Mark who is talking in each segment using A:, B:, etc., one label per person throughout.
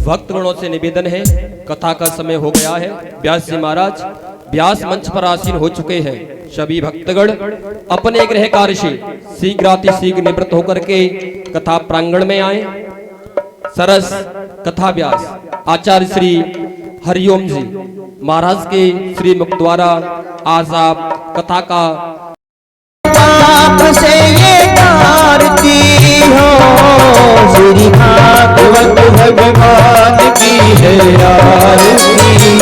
A: भक्तगणों से निवेदन है, कथा का समय हो गया है। व्यास जी महाराज व्यास मंच पर आसीन हो चुके हैं। सभी भक्तगण अपने गृह कार्य से शीघ्र निवृत्त होकर के कथा प्रांगण में आए। सरस कथा व्यास आचार्य श्री हरिओम जी महाराज के श्री मुख द्वारा आज आप कथा का
B: से ये आरती हो, श्री भागवत भगवान की है आरती,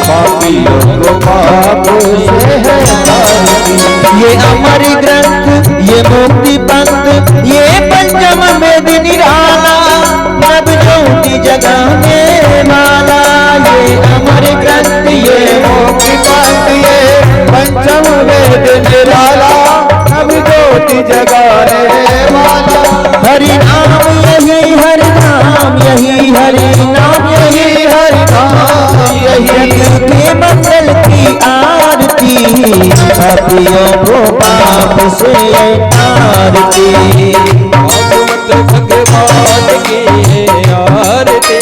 B: पापियों को पाप से है आरती। ये अमर ग्रंथ, ये मुक्ति पंथ, ये पंचम वेद निराला, नव ज्योति जगाने वाला। ये अमर ग्रंथ, ये मुक्ति पंथ, ये पंचम वेद निराला, नव ज्योति जगाने वाला। हरि नाम यही हरि नाम, यही हरि नाम, यही हरि नाम, यही के मंगल की आरती, पापियों को पाप से आरती। भगवान की आरती,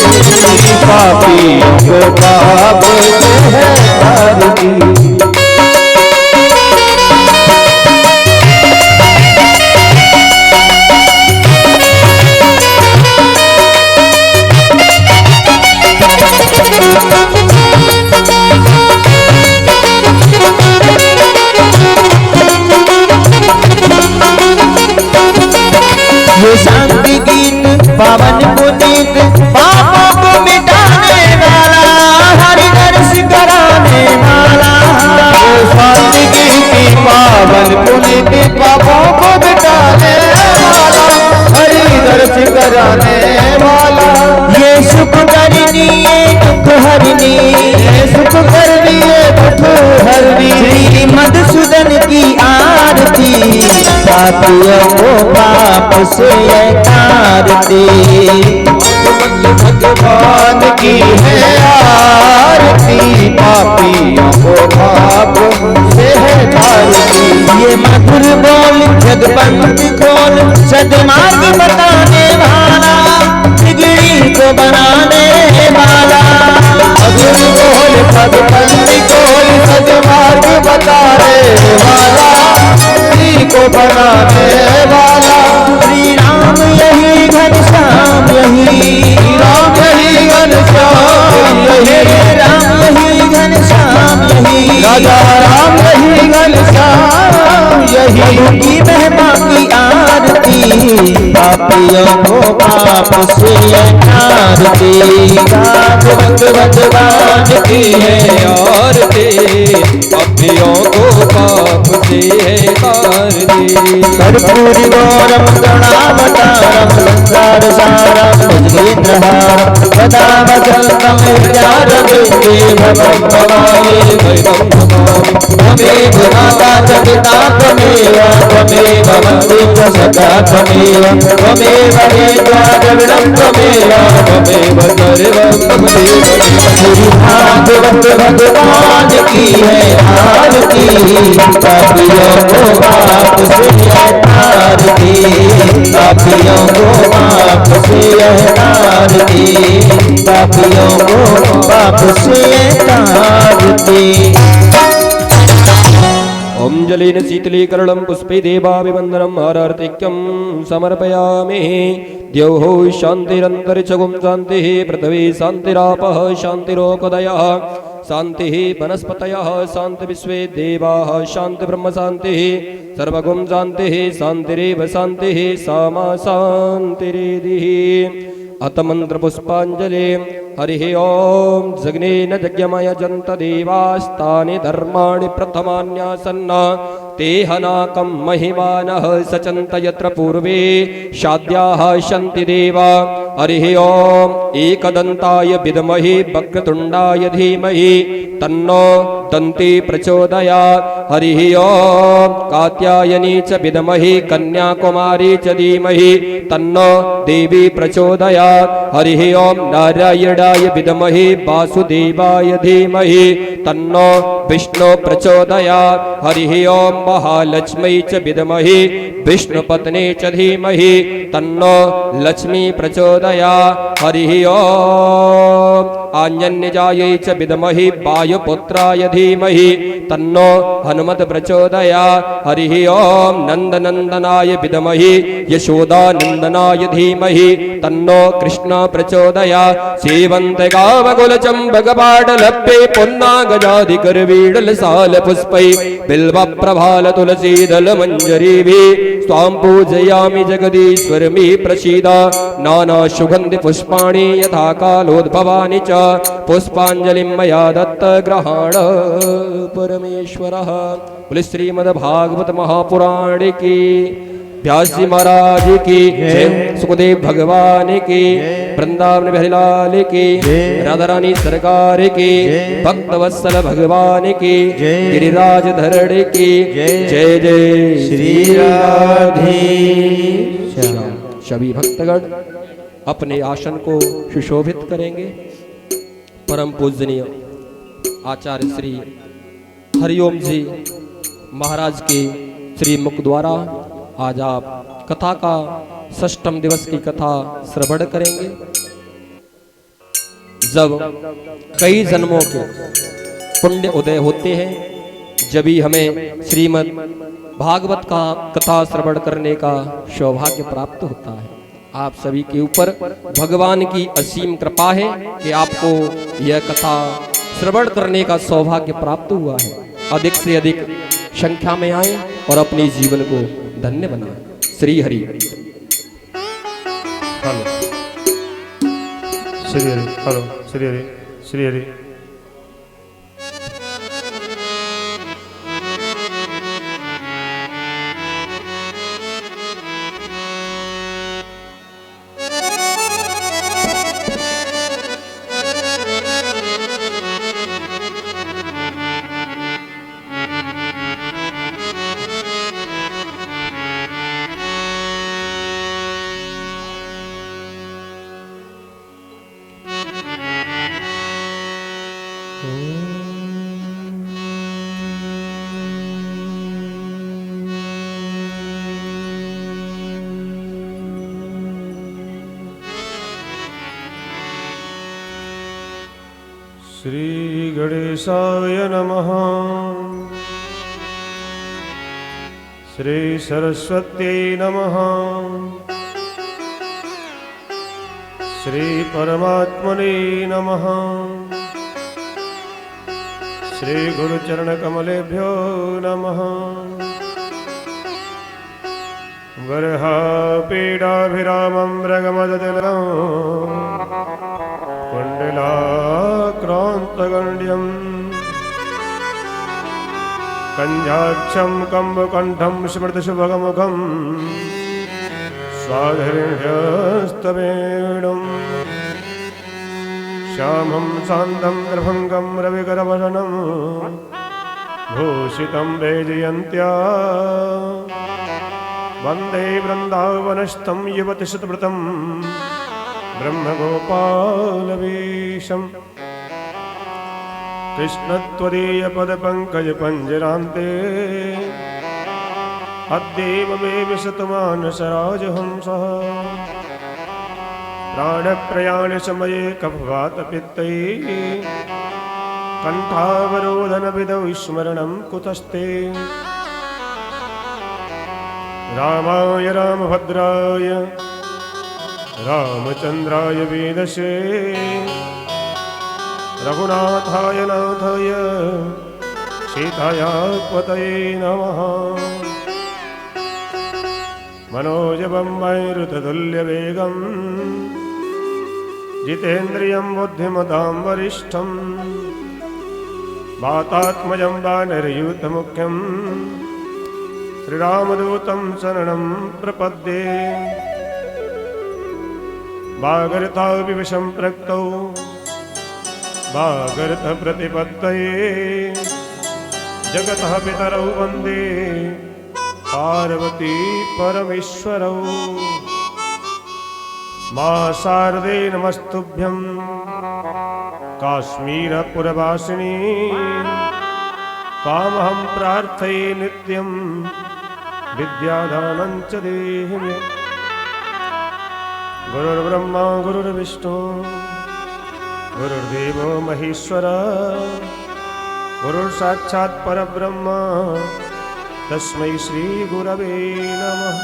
B: पापियों को पाप से आरती। ये शांति गीत पावन पुनीत, पापों को मिटाने वाला, हरि दर्श कराने वाला। ये शांति गीत पावन पुनीत, पापों को मिटाने वाला, हरि दर्श कराने वाला। ये सुख करनी, ये दुख हरनी, ये सुख करनी, ये दुख हरनी, श्री मधुसूदन की आरती, पापियों को पाप से आरती। भगवान की है आरती, पापियों को पाप से आरती। ये मधुर बोल जगपंथ खोल, सद्मार्ग बताने वाला, बिगड़ी को बनाने वाला। मधुर बोल जगपंथ खोल, सद्मार्ग बताने वाला, को बनाने वाला। श्री राम यही घनश्याम, यही राम यही घनश्याम, यही राम यही घनश्याम, यही राजा राम यही घनश्याम, यही की महिमा की आरती, पापियों को पाप से आरती। भागवत भगवान की है आरती, पापियों को पाप से आरती। कर्पूरी गौरम गणावतारम, संसार सारम भुजगेन्द्रहारम, सदा वसंतम हृदयारविंदे भवं भवामि भवं भवामि। त्वमेव माता च पिता त्वमेव, त्वमेव वन्दित सदा त्वमेव, त्वमेव हेत्वा द्रविणं त्वमेव, त्वमेव सर्वं त्वमेव। श्री भागवत भगवान की है आरती, पापियों को पाप से आरती, पापियों को पाप से आरती, पापियों को पाप से आरती।
A: ओम जलेन शीतलीकरणं पुष्पे देवाभिवन्दनं हारार्तिक्यं समर्पयामि। द्यौः शान्तिरन्तरिक्षगुं शान्तिः, पृथिवी शान्तिरापः शान्तिरोपदयः, शान्तिः वनस्पतयः, शान्ति विश्वे देवाः, शान्ति ब्रह्म शान्तिः, सर्वगुं शान्तिः, शान्तिरेव शान्तिः, सा मा शान्तिरेधिः। अथ मंत्र पुष्पांजलि। हरि ओम जग्नेन यज्ञमय जंत देवास्तानि धर्माणि प्रथमान्यासन्न ते हनाकं महिमानः सचन्त यत्र पूर्वे शाद्याः शन्ति देवा। हरि ओम एकदन्ताय विद्महे वक्रतुण्डाय धीमहि तन्नो दन्ती प्रचोदयात्। हरि ओम कात्यायनी च विद्महे कन्याकुमारी च धीमहि तन्नो देवी प्रचोदयात्। हरि ओम नारायणाय विद्महे वासुदेवाय धीमहि तन्नो विष्णु प्रचोदयात् हरिः ओम महालक्ष्मी च विद्महे विष्णुपत्नी च धीमहि तन्नो लक्ष्मी प्रचोदयात् हरिः ओम आञ्जन्यजायै च विद्महे वायुपुत्राय धीमहि तन्नो हनुमत प्रचोदयात् हरिः ओम नन्दनन्दनाय विद्महे यशोदानन्दनाय धीमहि तन्नो कृष्ण प्रचोदयात् सेवन्तिकावकुलचम्पकपाटलभ्ये पुन्नागजाधिकरवीडलसाल पुष्पै बिल्वप्रभाल तुलसीदल मञ्जरीभिः स्वां पूजयामि जगदीश्वर मे प्रसीद नाना सुगन्धि पुष्पाणि यथा कालोद्भवानि च पुष्पाञ्जलिं मया दत्त ग्रहाण परमेश्वरः। बोले श्रीमद्भागवत महापुराण की, व्यास जी महाराज की जय, सुखदेव भगवान की, वृंदावन बिहारी लाल की, राधा रानी सरकार की, भक्त वत्सल भगवान की, गिरिराज धरण की जय जय श्री राधे श्याम। सभी भक्तगण अपने आसन को सुशोभित करेंगे। परम पूजनीय आचार्य श्री हरिओम जी महाराज के श्री मुख द्वारा आज आप कथा का षष्ठम दिवस की कथा श्रवण करेंगे। जब कई जन्मों के पुण्य उदय होते हैं, जब ही हमें श्रीमद् भागवत का कथा श्रवण करने का सौभाग्य प्राप्त होता है। आप सभी के ऊपर भगवान की असीम कृपा है कि आपको यह कथा श्रवण करने का सौभाग्य प्राप्त हुआ है। अधिक से अधिक संख्या में आए और अपने जीवन को धन्य बनाए। श्री हरि।
C: Hello Shri Hari, hello Shri Hari, Shri Hari. श्री गणेशाय नमः। श्री सरस्वत्यै नमः। श्री परमात्मने नमः। श्री गुरुचरणकमलेभ्यो नमः। वरहापीडाभिरामं मृगमदतिलकं कुण्डलाक्रान्तगण्ड्यम् कञ्जाक्षं कम्बकण्ठं स्मृतिशुभगमुखं स्वाधीर्यस्तवेणुम् श्यामं शान्तं निर्भङ्गं रविकरवसनं भूषितं वैजयन्त्या वन्दे वृन्दावनस्थं युवतिशतव्रतं ब्रह्मगोपालवेशम् कृष्णत्वदीयपदपङ्कजपञ्जरान्ते अद्यैव मे विशतमानसराजहंसः प्राणप्रयाणसमये कफवातपित्तैः कण्ठावरोधनविधौ स्मरणं कुतस्ते रामाय रामभद्राय रामचन्द्राय वेदसे रघुनाथाय नाथाय सीताया पतये नमः। मनोजवं वैरुततुल्यवेगं जितेन्द्रियं बुद्धिमतां वरिष्ठं वातात्मजं वानरयूथमुख्यं श्रीरामदूतं शरणं प्रपद्ये। वागर्तापि विषम्प्रक्तौ वागर्तप्रतिपत्तये जगतः पितरौ वन्दे पार्वती परमेश्वरौ। मा शारदे नमस्तुभ्यं काश्मीरपुरवासिनी तामहं प्रार्थये नित्यं विद्यादानं च देहि मे। गुरुर्ब्रह्मा गुरुर्विष्णु गुरुर्देवो महेश्वर गुरुर्साक्षात् परब्रह्म तस्मै श्री गुरवे नमः।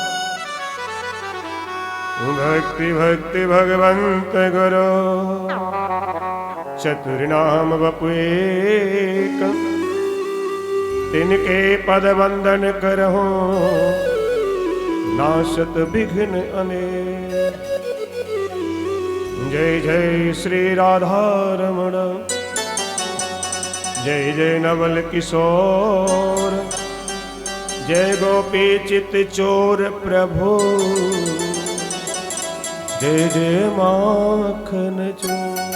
C: भक्ति भक्ति भगवंत गुरु चतुर्नाम बपुएक तिनके पद वंदन करहु नाशत विघ्न अनेक। जय जय श्री राधा रमण जय जय नवल किशोर जय गोपी चित चोर प्रभु जय जय माखन चोर।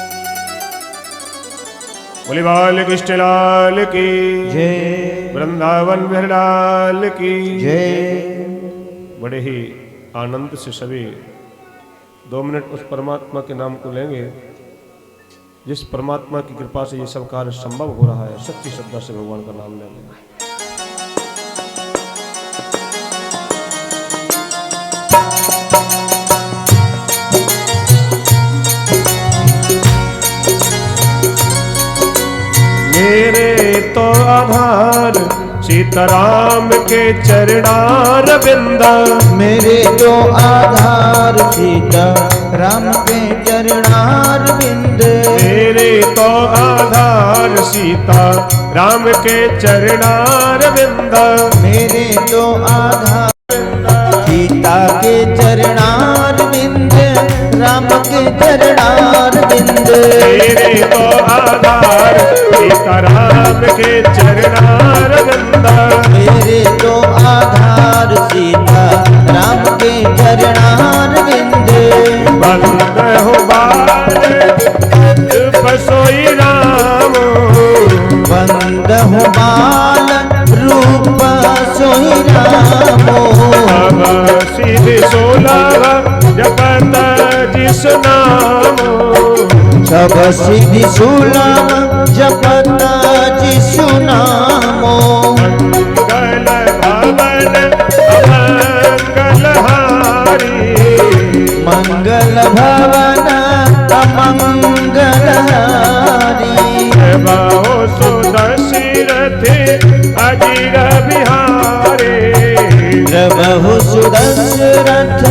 C: बोले बाल कृष्ण लाल की
B: जय,
C: वृंदावन बिहारी लाल की
B: जय।
C: बड़े ही आनंद से सभी 2 मिनट उस परमात्मा के नाम को लेंगे जिस परमात्मा की कृपा से ये सब कार्य संभव हो रहा है। सच्ची श्रद्धा से भगवान का नाम लेंगे। मेरे तो आधार सीताराम के चरणार बिंदा।
B: मेरे तो आधार सीता राम के चरणार बिंद।
C: मेरे तो आधार सीता राम के चरणार बिंदा।
B: मेरे तो आधार सीता के चरणार बिंद राम के चरणार बिंद।
C: मेरे तो आधार सीता राम के चरणार बिंदा।
B: मेरे तो आधार सीता राम के चरणार बिंद।
C: बंद हो बाल बसोई राम।
B: बंद हो बाल रूप सोई रामो।
C: अब सीधे 16 जपत जिस नामो।
B: सब सिद्धि सुलभ जपत जिसु नामो।
C: मंगल भवन अमंगल हारी।
B: मंगल भवन अमंगल हारी।
C: बाहो सुदशरथ अजीर बिहारे।
B: प्रभु सुदशरथ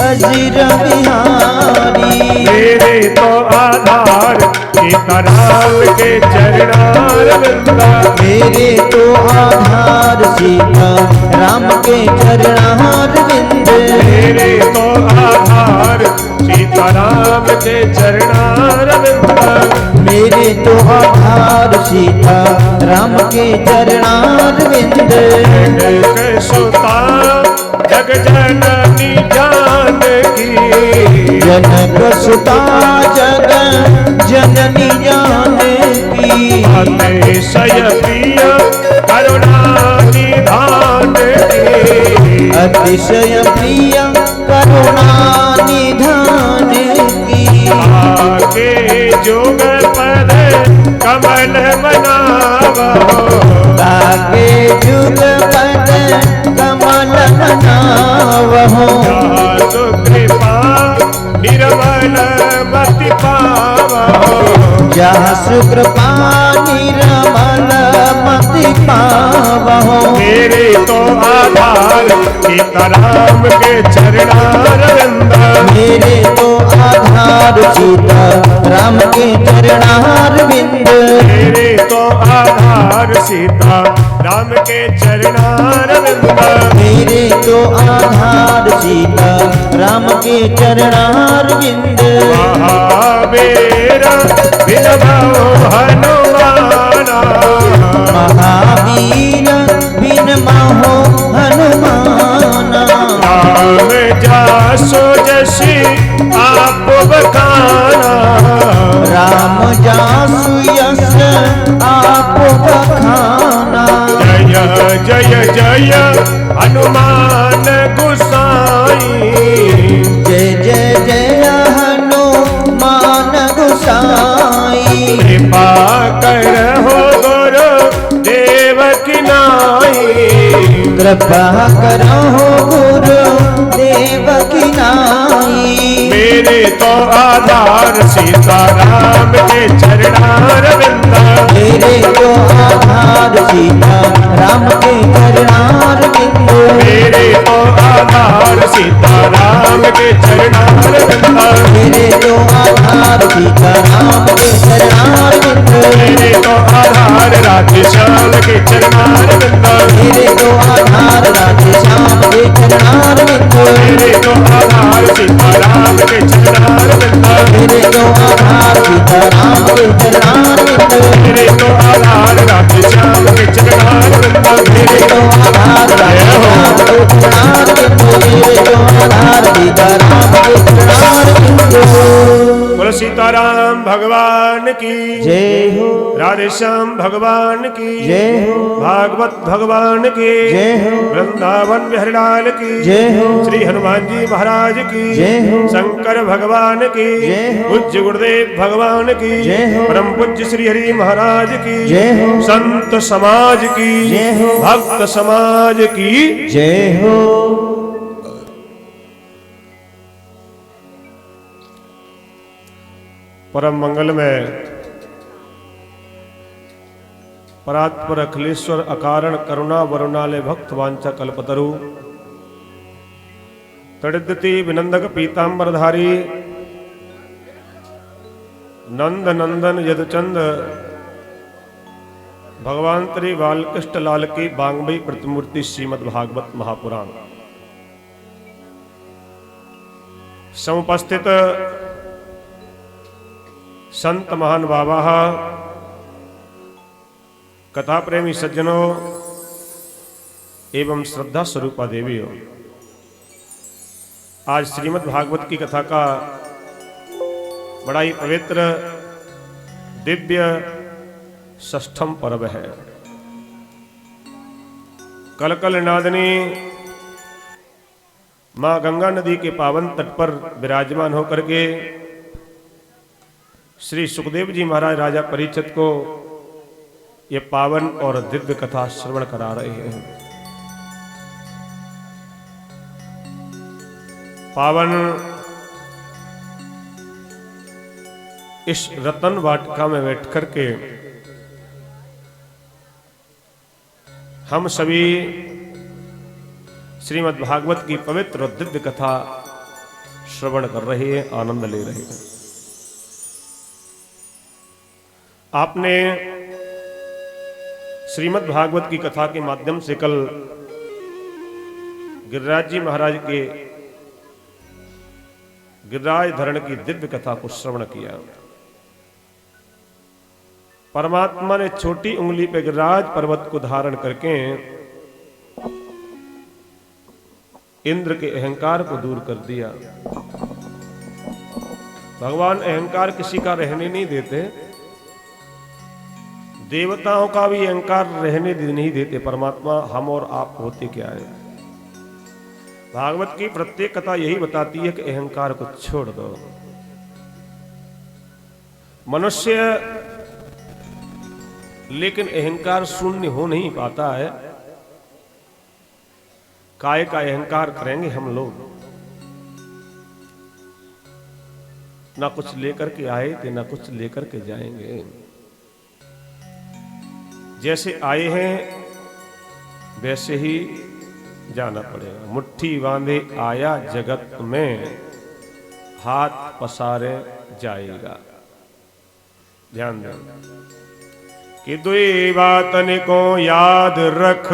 B: अजीर बिहारी।
C: मेरे तो आधार सीताराम के चरणार बिंदा।
B: मेरे तो आधार सीता राम के चरणार बिंद।
C: मेरे तो आधार सीताराम के चरणार बिंदा।
B: मेरे तो आधार सीता राम के चरणार बिंद।
C: जनक सुता जग जननी जानकी।
B: जनक सुता जग जननी जानकी।
C: अतिशय प्रिय करुणा निधान की।
B: अतिशय प्रिय करुणा निधान की।
C: आगे जोग पद कमल मनावो।
B: ताके जुग पद कमल मनावहो।
C: जासु कृपा निर्मल मति पावो।
B: जासु कृपा निर्मल मति पावहो।
C: मेरे तो आधार सीताराम के चरणार बिंदा।
B: मेरे तो आधार सीता राम के चरणार बिंद।
C: मेरे तो आधार सीता राम के चरणार बिंदा।
B: मेरे तो आधार सीता राम के चरणार बिंद।
C: महावीर विनभो हनुमाना।
B: महावीर बिन महो हनुमाना।
C: राम जासो जसी आप बखाना।
B: राम जासु यस आप बखाना।
C: जय जय जय हनुमान गोसाई।
B: जय जय जय हनुमान गोसाई। कृपा करो गुरु देव की नाई।
C: मेरे तो आधार सीताराम के चरणारविंद।
B: मेरे तो आधार सीता राम के चरणारविंद।
C: मेरे तो आधार सीताराम के चरणारविंद।
B: मेरे तो आधार सीता राम के चरणारविंद।
C: मेरे तो आधार राधे श्याम के चरणारविंद।
B: मेरे तो आधार राधे श्याम के चरणारविंद।
C: मेरे तो आधार सीताराम के चरणारविंद।
B: मेरे तो आधार सीता राम के चरणारविंद।
C: मेरे तो आधार राधे श्याम के चरणारविंद।
B: मेरे तो आधार राधे श्याम के चरणारविंद। मेरे तो आधार सीता राम के चरणारविंद।
C: बोलो सीताराम भगवान की
B: जय हो।
C: राधे श्याम भगवान की
B: जय हो।
C: भागवत भगवान की
B: जय हो।
C: वृंदावन बिहारीलाल की
B: जय हो।
C: श्री हनुमान जी महाराज की
B: जय हो।
C: शंकर भगवान की
B: जय हो।
C: पूज्य गुरुदेव भगवान की
B: जय हो।
C: परम पूज्य श्री हरि महाराज की
B: जय हो।
C: संत समाज की
B: जय हो।
C: भक्त समाज की
B: जय हो।
C: परम मंगल में परात्पर अखिलेश्वर अकारण करुणा वरुणालय भक्त वांछा कल्पतरु तड़िद्यति विनंदक पीतांबरधारी नंद नंदन यदचंद भगवान श्री बालकृष्ण लाल की बांगमयी प्रतिमूर्ति श्रीमद् भागवत महापुराण समुपस्थित संत महान बाबा कथा प्रेमी सज्जनों एवं श्रद्धा स्वरूपा देवी हो, आज श्रीमद् भागवत की कथा का बड़ा ही पवित्र दिव्य षष्ठम पर्व है। कलकल नादनी मां गंगा नदी के पावन तट पर विराजमान होकर के श्री सुखदेव जी महाराज राजा परीक्षित को ये पावन और दिव्य कथा श्रवण करा रहे हैं। पावन इस रतन वाटिका में बैठ करके हम सभी श्रीमद् भागवत की पवित्र और दिव्य कथा श्रवण कर रहे हैं, आनंद ले रहे हैं। आपने श्रीमद् भागवत की कथा के माध्यम से कल गिरिराज जी महाराज के गिरिराज धरण की दिव्य कथा को श्रवण किया। परमात्मा ने छोटी उंगली पे गिरिराज पर्वत को धारण करके इंद्र के अहंकार को दूर कर दिया। भगवान अहंकार किसी का रहने नहीं देते, देवताओं का भी अहंकार रहने नहीं देते। परमात्मा हम और आप होते क्या है? भागवत की प्रत्येक कथा यही बताती है कि अहंकार को छोड़ दो। मनुष्य लेकिन अहंकार शून्य हो नहीं पाता है। काय का अहंकार करेंगे हम लोग? ना कुछ लेकर के आए थे, ना कुछ लेकर के जाएंगे। जैसे आए हैं वैसे ही जाना पड़ेगा। मुट्ठी बांधे आया जगत में, हाथ पसारे जाएगा। ध्यान दें कि दुई बातन को याद रख,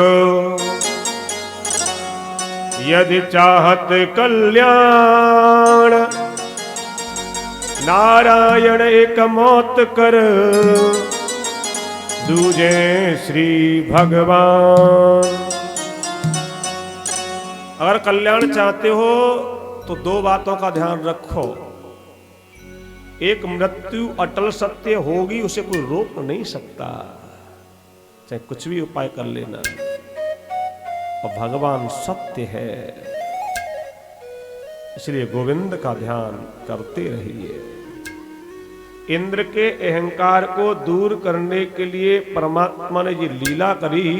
C: यदि चाहत कल्याण, नारायण एक मौत कर, दूजे श्री भगवान। अगर कल्याण चाहते हो तो दो बातों का ध्यान रखो। एक, मृत्यु अटल सत्य होगी, उसे कोई रोक नहीं सकता, चाहे कुछ भी उपाय कर लेना। और भगवान सत्य है, इसलिए गोविंद का ध्यान करते रहिए। इंद्र के अहंकार को दूर करने के लिए परमात्मा ने ये लीला करी,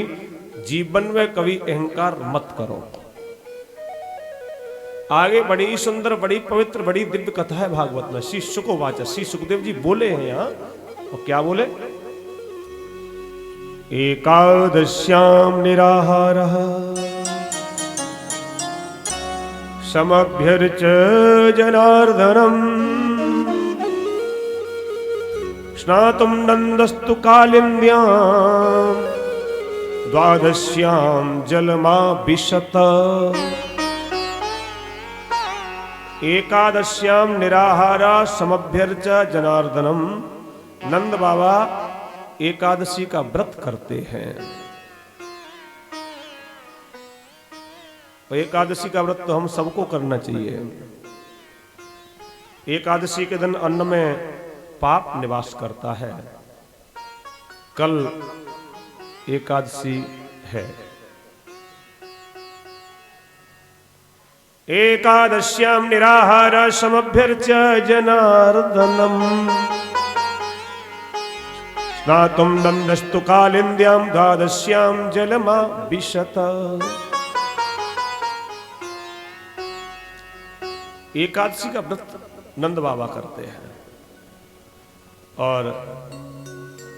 C: जीवन में कभी अहंकार मत करो। आगे बड़ी सुंदर, बड़ी पवित्र, बड़ी दिव्य कथा है भागवत में। श्री शुकवाच, श्री सुखदेव जी बोले हैं यहाँ, और क्या बोले? एकादश्याम निराहारः समभ्यर्च जनार्दनम् स्नातुं नन्दस्तु कालिन्द्यां द्वादश्यां जलमाभिशत। एकादश्यां निराहारा समभ्यर्च जनार्दनम। नंद बाबा एकादशी का व्रत करते हैं। और एकादशी का व्रत तो हम सबको करना चाहिए। एकादशी के दिन अन्न में पाप निवास करता है। कल एकादशी है। एकादश्याम निराहार समभ्यर्च जनार्दनम स्नातुं नन्दस्तु कालिन्द्यां द्वादश्यां जलमाभिशत। एकादशी का व्रत नंद बाबा करते हैं। और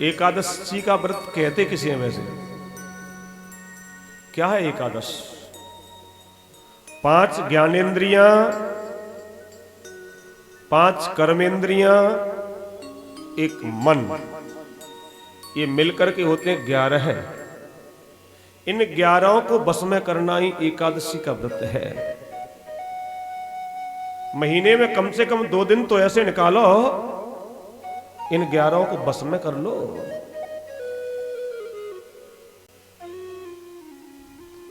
C: एकादशी का व्रत कहते किसी में से क्या है? एकादश 5 ज्ञानेंद्रियां, 5 कर्मेंद्रियां, एक मन, ये मिलकर के होते हैं 11 है। इन 11 को बस में करना ही एकादशी का व्रत है। महीने में कम से कम 2 दिन तो ऐसे निकालो, इन 11 को बस में कर लो।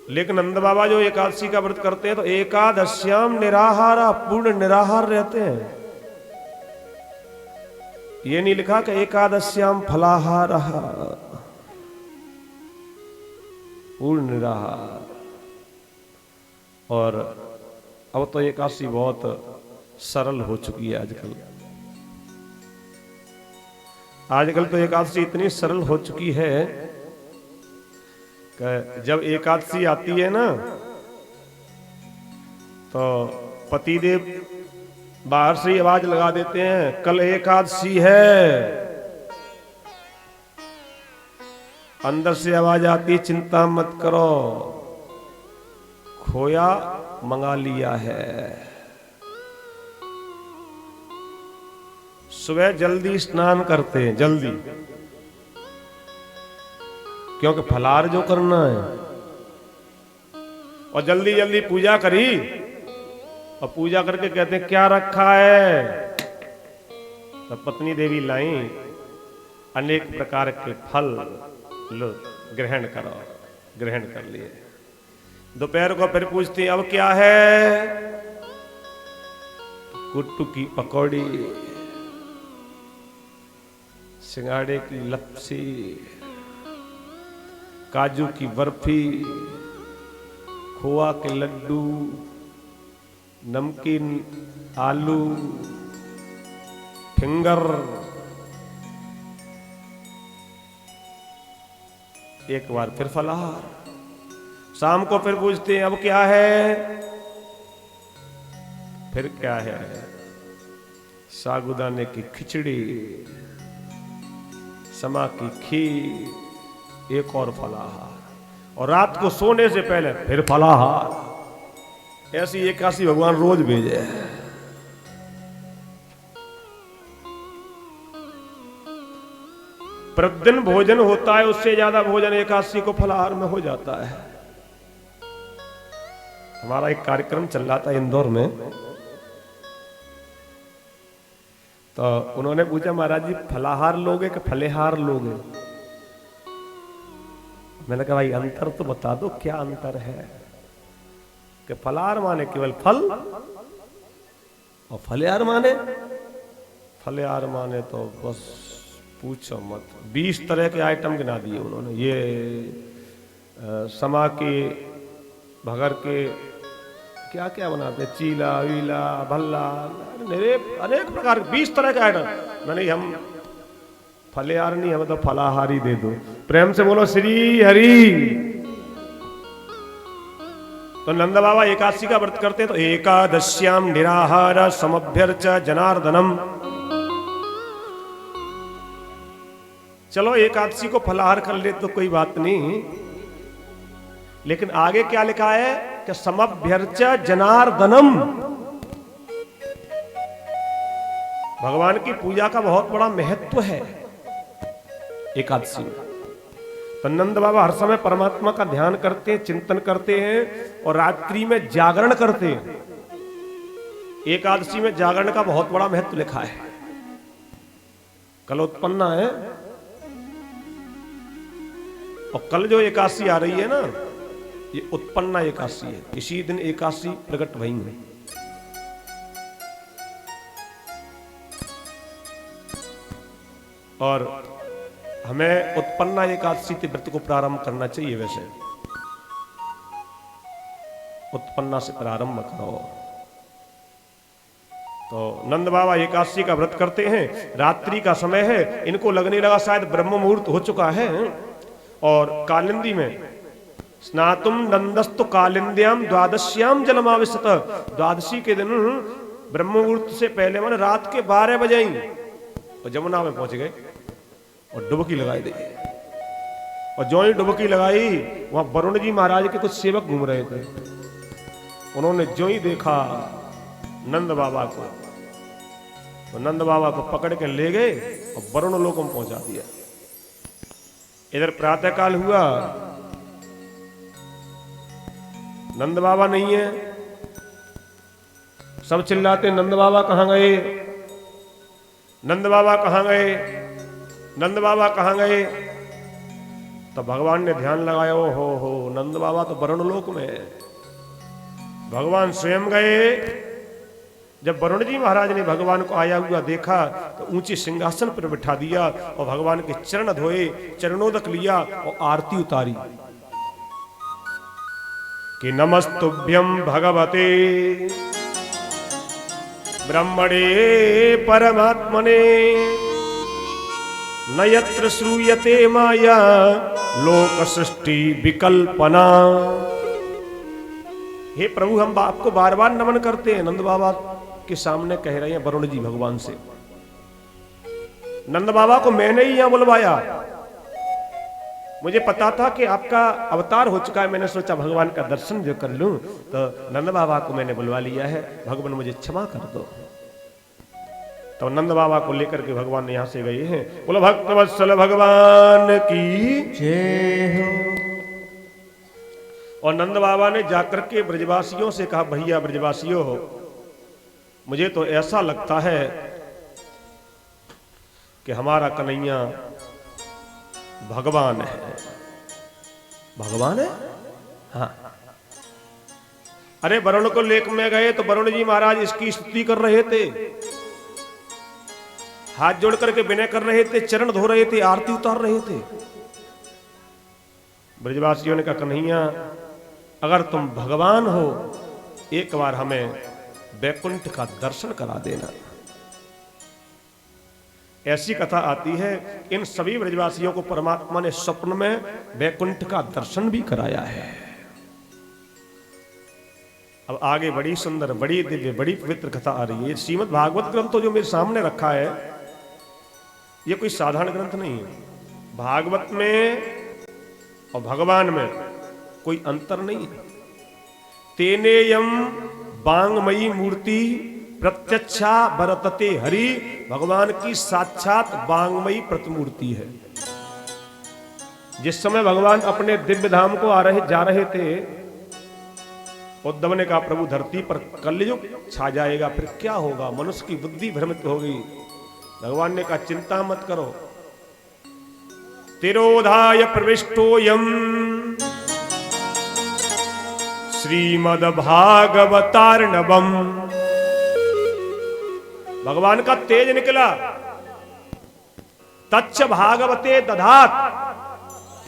C: लेकिन नंद बाबा जो एकादशी का व्रत करते हैं तो एकादश्याम निराहारा, पूर्ण निराहार रहते हैं। ये नहीं लिखा कि एकादश्याम फलाहार, पूर्ण निराहार। और अब तो एकादशी बहुत सरल हो चुकी है आजकल। आजकल तो एकादशी इतनी सरल हो चुकी है कि जब एकादशी आती है ना तो पतिदेव बाहर से ही आवाज लगा देते हैं, कल एकादशी है। अंदर से आवाज आती, चिंता मत करो, खोया मंगा लिया है। सुबह जल्दी स्नान करते हैं, जल्दी, क्योंकि फलाहार जो करना है। और जल्दी जल्दी पूजा करी, और पूजा करके कहते हैं क्या रखा है? तो पत्नी देवी लाई अनेक प्रकार के फल, लो ग्रहण करो। ग्रहण कर लिए। दोपहर को फिर पूछती अब क्या है? कुट्टू की पकौड़ी, सिंगाड़े की लपसी, काजू की बर्फी, खोआ के लड्डू, नमकीन आलू, फिंगर। एक बार फिर फलाहार। शाम को फिर पूछते हैं अब क्या है? फिर क्या है? साबूदाने की खिचड़ी, समा की खीर, एक और फलाहार। और रात को सोने से पहले फिर फलाहार। ऐसी एकादशी भगवान रोज भेजे। प्रतिदिन भोजन होता है, उससे ज्यादा भोजन एकादशी को फलाहार में हो जाता है। हमारा एक कार्यक्रम चल रहा था इंदौर में, तो उन्होंने पूछा महाराज जी फलाहार लोगे कि फलेहार लोगे? मैंने कहा भाई अंतर तो बता दो, क्या अंतर है? कि फलाहार माने केवल फल, और फलेहार माने तो बस पूछो मत, 20 तरह के आइटम गिना दिए उन्होंने। ये समा के, भगर के, क्या क्या बनाते, चीला वीला भल्ला, अनेक प्रकार, 20 तरह के आइटम। मैंने हम फलेहार नहीं, हमें तो फलाहारी दे दो। प्रेम से बोलो श्री हरि। तो नंद बाबा एकादशी का व्रत करते हैं, तो एकादश्याम निराहार समभ्यर्च जनार्दनम। चलो एकादशी को फलाहार कर ले तो कोई बात नहीं, लेकिन आगे क्या लिखा है कि समभ्यर्च जनार्दनम। भगवान की पूजा का बहुत बड़ा महत्व है एकादशी में। तो नंद बाबा हर समय परमात्मा का ध्यान करते हैं, चिंतन करते हैं और रात्रि में जागरण करते हैं। एकादशी में जागरण का बहुत बड़ा महत्व लिखा है। कल उत्पन्ना है और कल जो एकादशी आ रही है ना, ये उत्पन्ना एकादशी है। इसी दिन एकादशी प्रकट भई है। और हमें उत्पन्ना एकादशी के व्रत को प्रारंभ करना चाहिए। वैसे उत्पन्ना से प्रारंभ करो। तो नंद बाबा एकादशी का व्रत करते हैं। रात्रि का समय है, इनको लगने लगा शायद ब्रह्म मुहूर्त हो चुका है। और कालिंदी में स्नातुम नंदस्तु कालिंद्याम द्वादश्याम जलमाविशत। द्वादशी के दिन ब्रह्म मुहूर्त से पहले माने रात के 12 बजे और जमुना में पहुंच गए और डुबकी लगाई दी। और जो ही डुबकी लगाई, वहां वरुण जी महाराज के कुछ सेवक घूम रहे थे। उन्होंने जो ही देखा नंद बाबा को, तो नंद बाबा को पकड़ के ले गए और वरुण लोक में पहुंचा दिया। इधर प्रातः काल हुआ, नंद बाबा नहीं है। सब चिल्लाते नंद बाबा कहां गए, नंद बाबा कहां गए, नंद बाबा कहां गए। तो भगवान ने ध्यान लगाया, ओ हो नंद बाबा तो वरुण लोक में है। भगवान स्वयं गए। जब वरुण जी महाराज ने भगवान को आया हुआ देखा तो ऊंचे सिंहासन पर बिठा दिया और भगवान के चरण धोए, चरणोदक लिया और आरती उतारी कि नमस्तुभ्यं भगवते ब्रह्मणे परमात्मने न यत्र श्रूयते माया लोक सृष्टि विकल्पना। हे प्रभु, हम आपको बार बार नमन करते हैं। नंद बाबा के सामने कह रहे हैं वरुण जी भगवान से। नंद बाबा को मैंने ही यहां बुलवाया। मुझे पता था कि आपका अवतार हो चुका है। मैंने सोचा भगवान का दर्शन जो कर लूं, तो नंद बाबा को मैंने बुलवा लिया है। भगवान मुझे क्षमा कर दो। तो नंद बाबा को लेकर के भगवान यहां से गए हैं। बोलो भक्त वत्सल भगवान की जय हो। और नंद बाबा ने जाकर के ब्रजवासियों से कहा, भैया ब्रजवासियों हो, मुझे तो ऐसा लगता है कि हमारा कन्हैया भगवान है। भगवान है? हाँ। अरे वरुण को लेक में गए तो वरुण जी महाराज इसकी स्तुति कर रहे थे, हाथ जोड़ करके विनय कर रहे थे, चरण धो रहे थे, आरती उतार रहे थे। ब्रजवासियों ने कहा, कन्हैया अगर तुम भगवान हो, एक बार हमें वैकुंठ का दर्शन करा देना। ऐसी कथा आती है, इन सभी ब्रजवासियों को परमात्मा ने स्वप्न में वैकुंठ का दर्शन भी कराया है। अब आगे बड़ी सुंदर, बड़ी दिव्य, बड़ी पवित्र कथा आ रही है। श्रीमद् भागवत ग्रंथ तो जो मेरे सामने रखा है, ये कोई साधारण ग्रंथ नहीं है। भागवत में और भगवान में कोई अंतर नहीं है। तेनेयम बांगमयी मूर्ति प्रत्यक्षा बरतते हरि। भगवान की साक्षात बांगमयी प्रतिमूर्ति है। जिस समय भगवान अपने दिव्य धाम को जा रहे थे, उद्धव ने कहा, प्रभु धरती पर कलयुग छा जाएगा, फिर क्या होगा, मनुष्य की बुद्धि भ्रमित होगी। भगवान ने कहा, चिंता मत करो, तिरोधाय प्रविष्टोयम श्रीमद् भागवतार्णवम। भगवान का तेज निकला, तच्च भागवते दधात,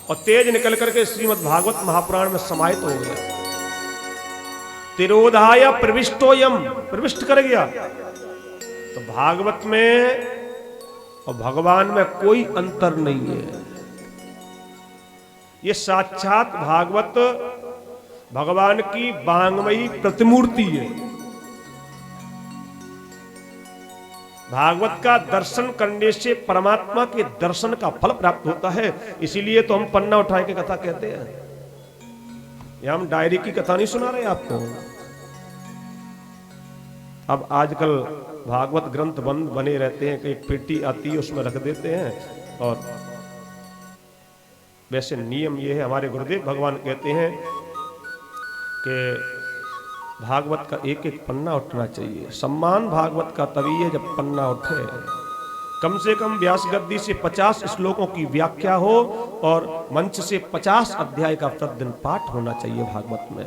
C: और तेज निकल करके श्रीमद् भागवत महापुराण में समाहित हो गया। तिरोधाय प्रविष्टोयम, प्रविष्ट कर गया। तो भागवत में और भगवान में कोई अंतर नहीं है। ये साक्षात भागवत भगवान की वांगमयी प्रतिमूर्ति है। भागवत का दर्शन करने से परमात्मा के दर्शन का फल प्राप्त होता है। इसीलिए तो हम पन्ना उठाए के कथा कहते हैं। यह हम डायरी की कथा नहीं सुना रहे आपको। अब आजकल भागवत ग्रंथ बंद बने रहते हैं, कई पेटी आती है उसमें रख देते हैं। और वैसे नियम ये है, हमारे गुरुदेव भगवान कहते हैं कि भागवत का एक एक पन्ना उठना चाहिए। सम्मान भागवत का तभी है जब पन्ना उठे। कम से कम व्यास गद्दी से 50 श्लोकों की व्याख्या हो और मंच से 50 अध्याय का प्रतिदिन पाठ होना चाहिए भागवत में।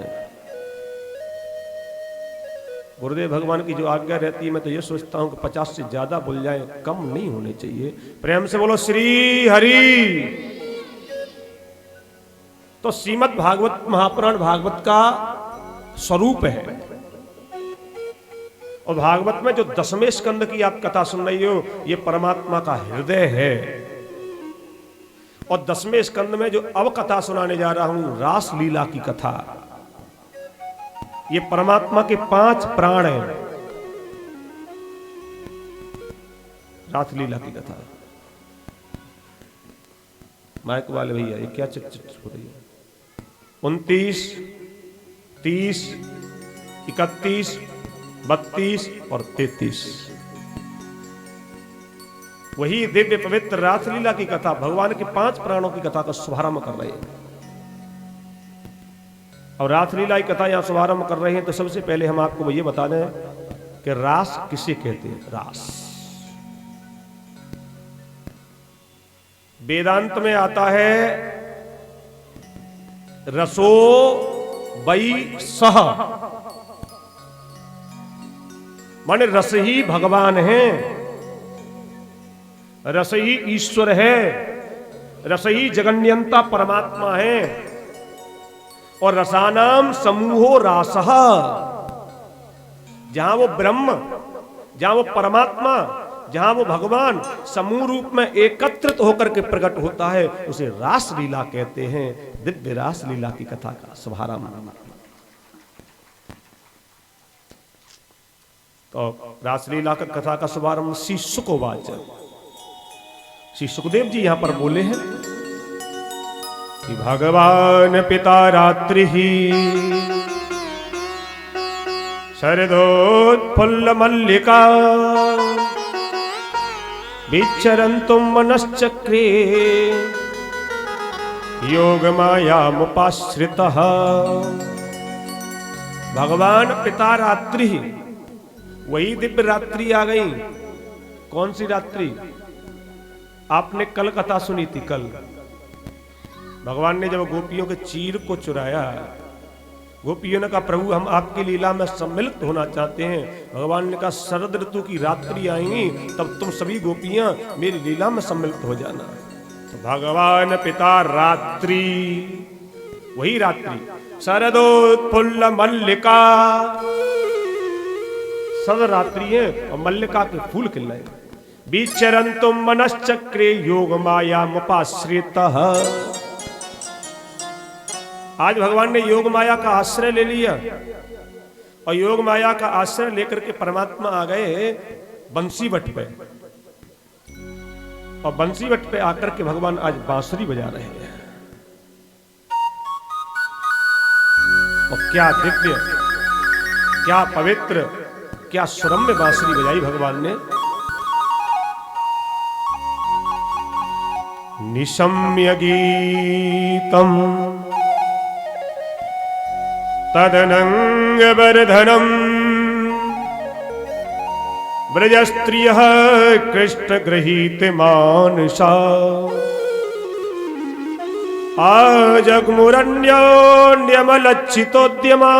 C: गुरुदेव भगवान की जो आज्ञा रहती है, मैं तो ये सोचता हूं कि 50 से ज्यादा बोल जाए, कम नहीं होने चाहिए। प्रेम से बोलो श्री हरि। तो श्रीमद् भागवत महापुराण भागवत का स्वरूप है। और भागवत में जो 10वें स्कंद की आप कथा सुन रही हो, ये परमात्मा का हृदय है। और 10वें स्कंद में जो अब कथा सुनाने जा रहा हूं, रास लीला की कथा, ये परमात्मा के 5 प्राण हैं। रास लीला की कथा। माइक वाले भैया ये क्या चिट हो रही है? 29, 30, 31, 32 और 33 वही दिव्य पवित्र रासलीला की कथा, भगवान के 5 प्राणों की कथा का शुभारंभ कर रहे हैं। और रासलीला की कथा यहां शुभारंभ कर रहे हैं, तो सबसे पहले हम आपको ये बता दें कि रास किसे कहते हैं। रास वेदांत में आता है रसो वै सह, माने रस ही भगवान है, रस ही ईश्वर है, रस ही जगन्यंता परमात्मा है। और रसानाम समूहो रासः, जहां वो ब्रह्म, जहां वो परमात्मा, जहां वो भगवान समूह रूप में एकत्रित होकर के प्रकट होता है, उसे रास लीला कहते हैं। दिव्य रास लीला की कथा का शुभारंभ। तो रासलीला का कथा का शुभारंभ श्री सुकवाच, श्री सुखदेव जी यहां पर बोले हैं कि भगवान पिता रात्रि ही शरदोत्फुल्ल मल्लिका विचरन्तुम मनश्चक्रे योग मायामुपाश्रितः। भगवान पिता रात्रि, वही दिव्य रात्रि आ गई। कौन सी रात्रि? आपने कल कथा सुनी थी। कल भगवान ने जब गोपियों के चीर को चुराया, गोपियों ने कहा प्रभु हम आपकी लीला में सम्मिलित होना चाहते हैं। भगवान ने कहा शरद ऋतु की रात्रि आएंगी, तब तुम सभी गोपियां मेरी लीला में सम्मिलित हो जाना। तो भगवान पिता रात्रि, वही रात्रि शरदोत्फुल्ल मल्लिका, शरद रात्रि है और मल्लिका के फूल खिल रहे। विचरन्तुम मनश्चक्रे योग मायामुपाश्रितः। आज भगवान ने योग माया का आश्रय ले लिया और योग माया का आश्रय लेकर के परमात्मा आ गए बंसी वट पे। और बंसी वट पे आकर के भगवान आज बांसुरी बजा रहे हैं। और क्या दिव्य, क्या पवित्र, क्या सुरम्य बांसुरी बजाई भगवान ने। निशम्य गीतम तदनंगवर्धनम ब्रजस्त्रियः कृष्ण गृहीत मानसा आजग्मुरन्योन्यमलच्चितोद्यमा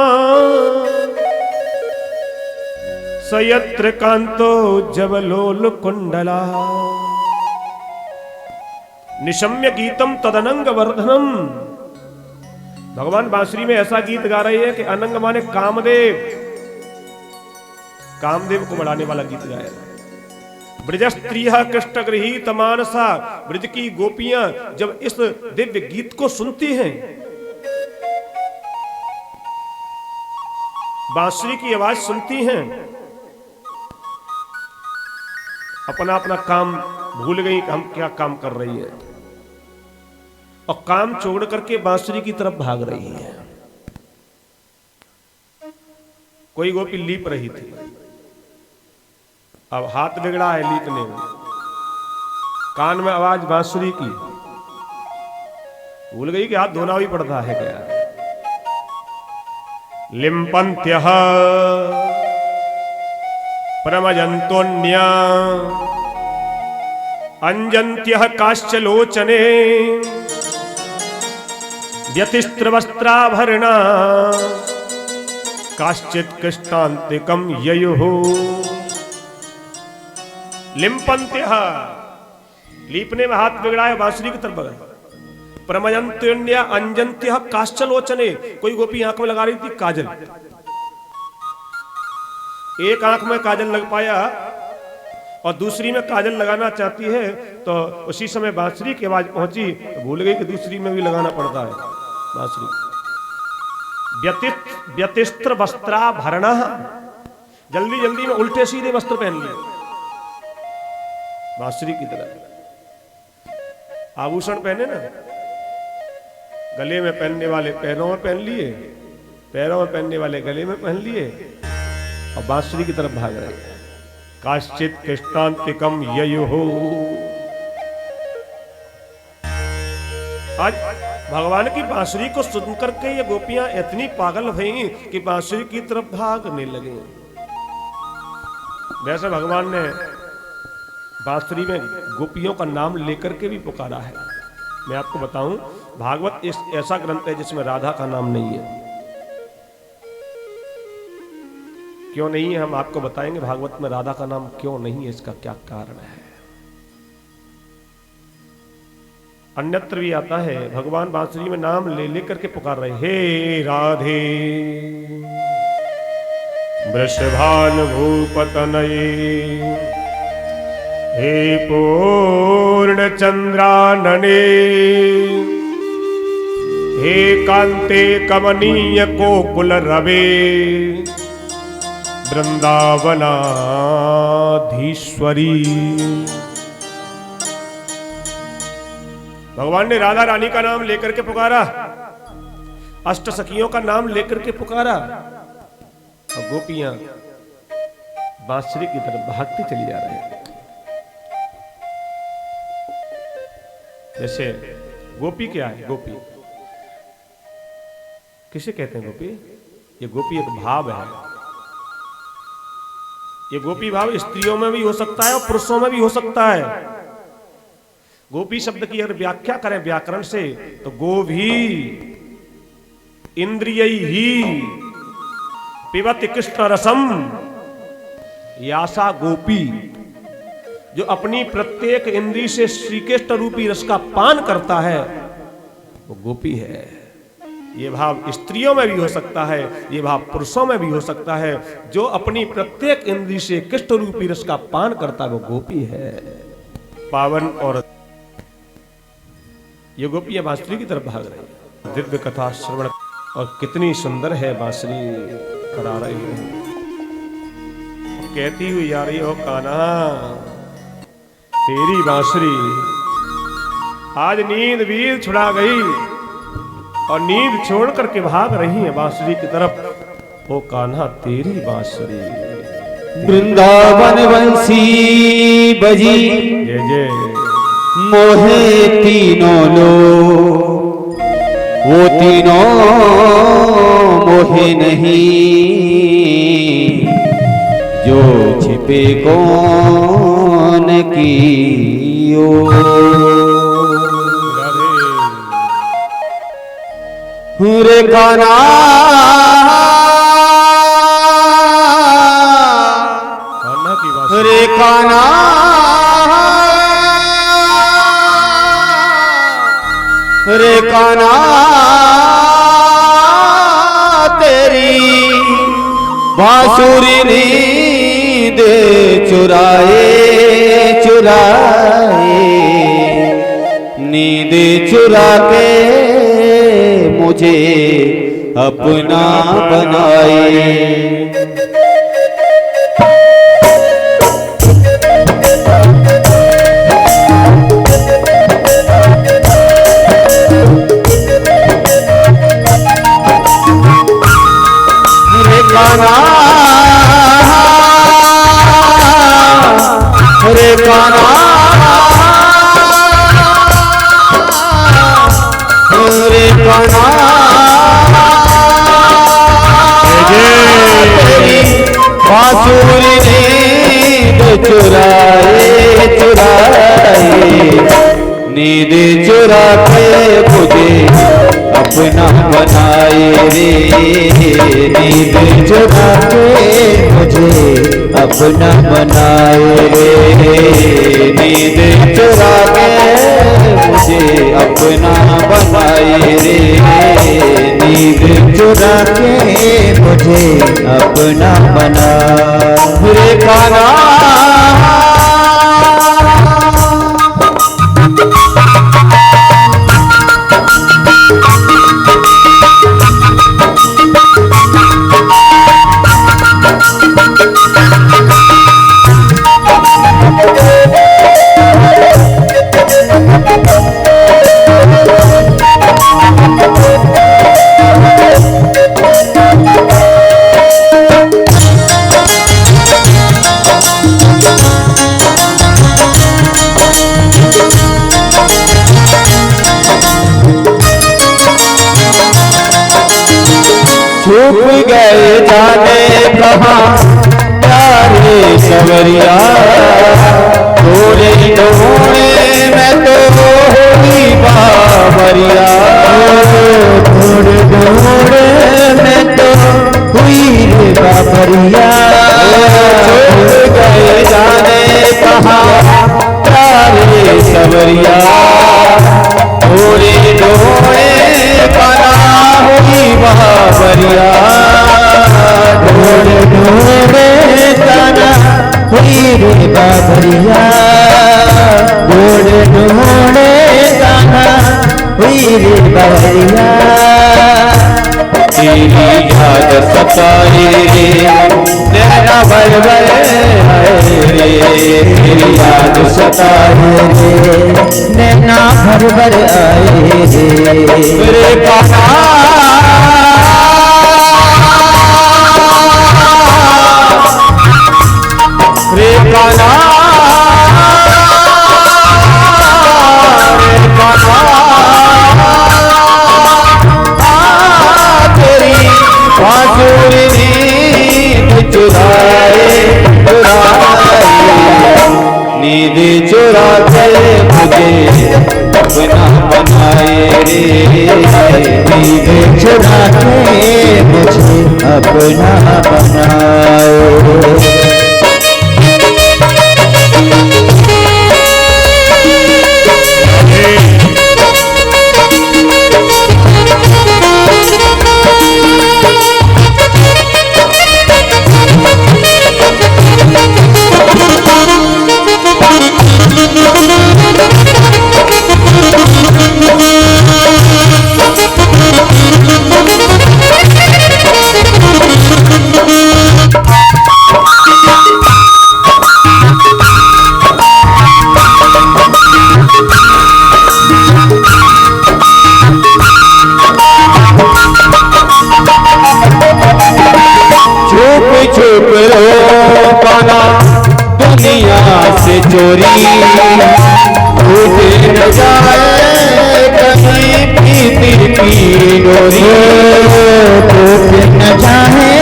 C: सयत्र कांतो जवलोल कुंडला। निशम्य गीतम तदनंग वर्धनम। भगवान बांसुरी में ऐसा गीत गा रहे हैं कि अनंग माने कामदेव, कामदेव को बढ़ाने वाला गीत गाया। ब्रजस्त्रियः कृष्ण गृहीत मानसा, ब्रज की गोपियां जब इस दिव्य गीत को सुनती हैं बांसुरी की आवाज सुनती हैं, अपना अपना काम भूल गई कि हम क्या काम कर रही है, और काम छोड़ करके बांसुरी की तरफ भाग रही है। कोई गोपी लीप रही थी, अब हाथ बिगड़ा है लीपने में, कान में आवाज बांसुरी की, भूल गई कि हाथ धोना भी पड़ता है क्या। लिम्पन्त्यः प्रमजन्तोऽन्या अंजन्त्यः काश्चलोचने व्यतिस्त्रवस्त्राभरणा काश्चित् कृष्णान्तिकं ययुः। लिम्पन्त्यः लीपने में हाथ बिगड़ा है, बांसुरी की तरफ बढ़ा। प्रमजन्त्योन्या अंजन्त्यः काश्चलोचने, कोई गोपी आंख में लगा रही थी काजल, एक आंख में काजल लग पाया और दूसरी में काजल लगाना चाहती है, तो उसी समय बांसुरी की आवाज पहुंची, तो भूल गई कि दूसरी में भी लगाना पड़ता है बांसुरी। व्यतिस्त्र वस्त्राभरणा, जल्दी जल्दी में उल्टे सीधे वस्त्र पहन लिए बांसुरी की तरह। आभूषण पहने ना, गले में पहनने वाले पैरों में पहन लिए, पैरों में पहनने वाले गले में पहन लिए, और बांसुरी की तरफ भाग रहे हैं। काश्चित् कृष्णान्तिकं ययुः। आज भगवान की बांसुरी को सुन करके ये गोपियां इतनी पागल भई कि बांसुरी की तरफ भागने लगे। वैसे भगवान ने बांसुरी में गोपियों का नाम लेकर के भी पुकारा है। मैं आपको बताऊं, भागवत ऐसा ग्रंथ है जिसमें राधा का नाम नहीं है। क्यों नहीं है, हम आपको बताएंगे भागवत में राधा का नाम क्यों नहीं है, इसका क्या कारण है। अन्यत्र भी आता है, भगवान बांसुरी में नाम ले लेकर के पुकार रहे, हे राधे वृषभान भूपतनये, हे पूर्ण चंद्रानने, हे कांते कमनीय कोकुल रवे, वृंदावनाधीश्वरी। भगवान ने राधा रानी का नाम लेकर के पुकारा, अष्ट सखियों का नाम लेकर के पुकारा, और गोपियां बांसुरी की तरफ भागती चली जा रही है। जैसे गोपी क्या है, गोपी किसे कहते हैं गोपी? ये गोपी एक भाव है। ये गोपी भाव स्त्रियों में भी हो सकता है और पुरुषों में भी हो सकता है। गोपी शब्द की अगर व्याख्या करें व्याकरण से, तो गो भी इंद्रियैः ही पिबति कृष्ण रसम, यासा गोपी, जो अपनी प्रत्येक इंद्रिय से श्री कृष्ण रूपी रस का पान करता है, वो गोपी है। ये भाव स्त्रियों में भी हो सकता है, ये भाव पुरुषों में भी हो सकता है। जो अपनी प्रत्येक इंद्रिय से कृष्ण रूपी रस का पान करता है, वो गोपी है। पावन और ये गोपियां बांसुरी की तरफ भाग रही है। दिव्य कथा श्रवण, और कितनी सुंदर है बांसुरी करा रही है। कहती हुई जा रही हो, कान्हा तेरी बांसुरी आज नींद भी छुड़ा गई, और नींद छोड़ करके भाग रही है बांसुरी की तरफ। ओ कान्हा तेरी बांसुरी।
B: वृंदावन बंसी बजी,
C: जय जय।
B: मोहे तीनों लो, वो तीनों मोहे नहीं, जो छिपे कौन की ओर। रे कान्हा
C: की बांसुरी,
B: रे कान्हा, रे कान्हा तेरी बांसुरी नींद चुराए चुराए, नींद चुरा के मुझे अपना बनाए। रे कान्हा रे कान्हा रे कान्हा बांसुरी नींद चुराए चुराए, नींद चुरा के मुझे अपना बनाए रे, नींद चुरा के मुझे अपना बनाए रे, नींद चुरा के मुझे अपना बनाए रे, नींद चुरा के मुझे अपना बना। रे कान्हा छुप गए जाने कहाँ प्यारे सवरिया, थोड़े ढूंढे मैं तो होली बावरिया, थोड़े ढूंढे मैं तो हुई बावरिया, छुप गए जाने कहाँ प्यारे सवरिया, थोड़े ढूंढे बना हुई बावरिया, ढूंढे ढूंढे गाना हुई रे बावरिया, ढूंढे ढूंढे गाना हुई रे बावरिया। तेरी याद सताए रे नैना भर भर आए रे, तेरी याद सताए रे नैना भर भर आए रे, रे कान्हा रे कान्हा रे कान्हा, तेरी बांसुरी नींद चुराए चुराए, नींद चुरा के मुझे अपना बनाए रे, नींद चुरा के मुझे अपना बनाए। छुप रो पाना दुनिया से चोरी, टूट न जाए कहीं प्रीति की डोरी, टूट न जाए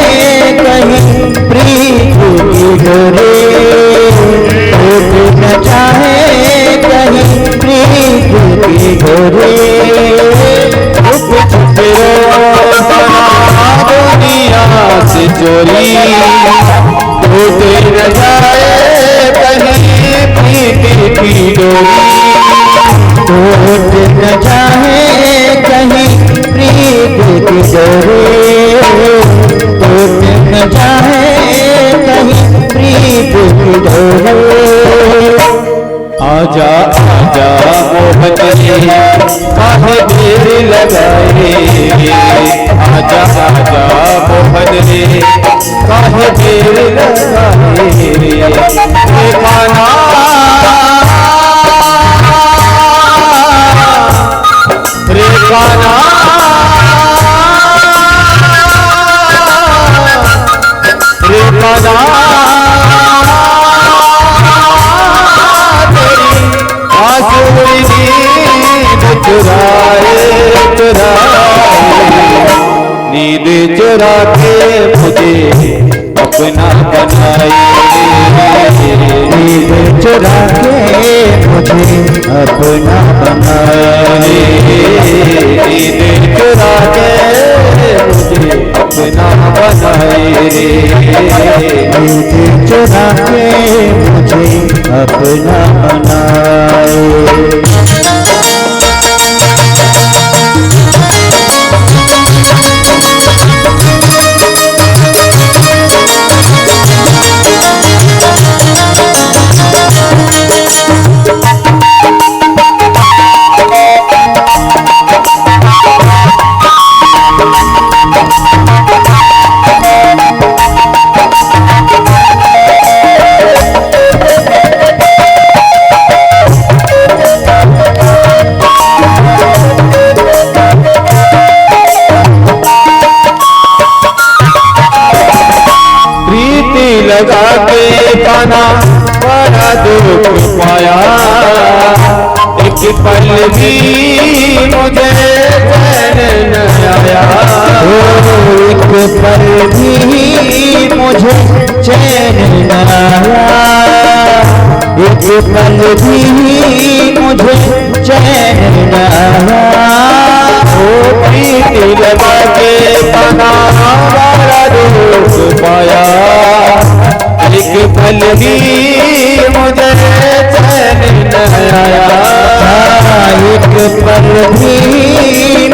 B: कहीं प्रीति की डोरी, टूट न जाए कहीं प्रीति की डोरी। छुप छुप रो पाना दुनिया से चोरी, टूट न जाए कहीं प्रीति की डोरी, टूट न जाए कहीं प्रीति की डोरी, टूट न जाए कहीं प्रीति की डोरी। आजा आजा मोहन रे काहे देर लगाए आजा आजा मोहन रे काहे देर लगाए रे काना रे काना रे काना नींद चुरा के मुझे अपना बनाए नींद चुरा के मुझे अपना बनाए नींद चुरा के मुझे अपना बनाए नींद चुरा के मुझे अपना बनाए लगा के पाना बड़ा दुख पाया एक पल भी मुझे चैन न आया एक पल भी मुझे चैन न आया एक पल भी मुझे चैन न आया ओ प्रीति लगा के पाना बड़ा दुख पाया एक पल भी मुझे चैन न आया एक पल भी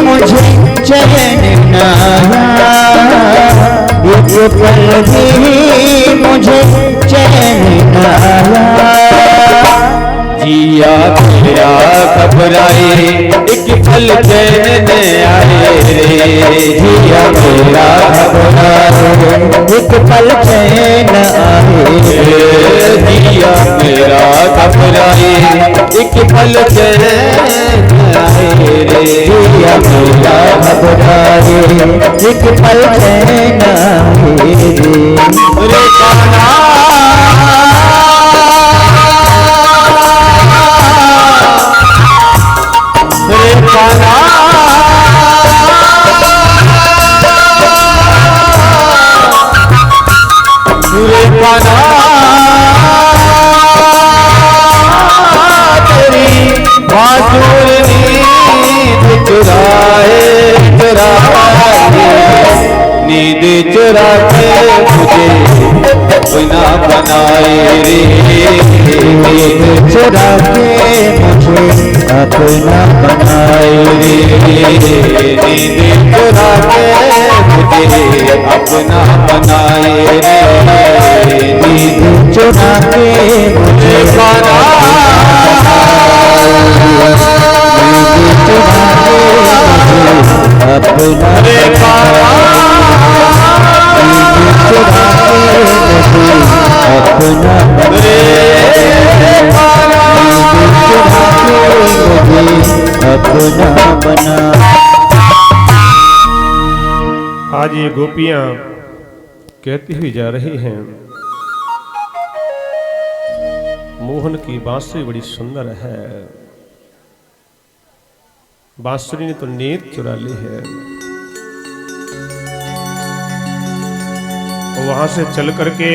B: मुझे चैन न आया एक पल भी मुझे चैन न आया जिया मेरा घबराए एक पल चैन न आए जिया मेरा घबराए एक पल चैन आए जिया मेरा घबराए एक पल चैन आए जिया मेरा घबराए एक पल चैन आए रे कान्हा रे कान्हा रे कान्हा तेरी बांसुर नींद चुराए नींद चुरा के मुझे अपना बनाए रे नींद चुरा के मुझे अपना बनाए रे नींद चुरा के मुझे अपना बनाए रे नींद चुरा के मुझे अपना रे अपना अपना बना।
C: आज ये गोपियां कहती हुई जा रही हैं, मोहन की बांसुरी बड़ी सुंदर है, बांसुरी ने तो नींद चुरा ली है। वहां से चल करके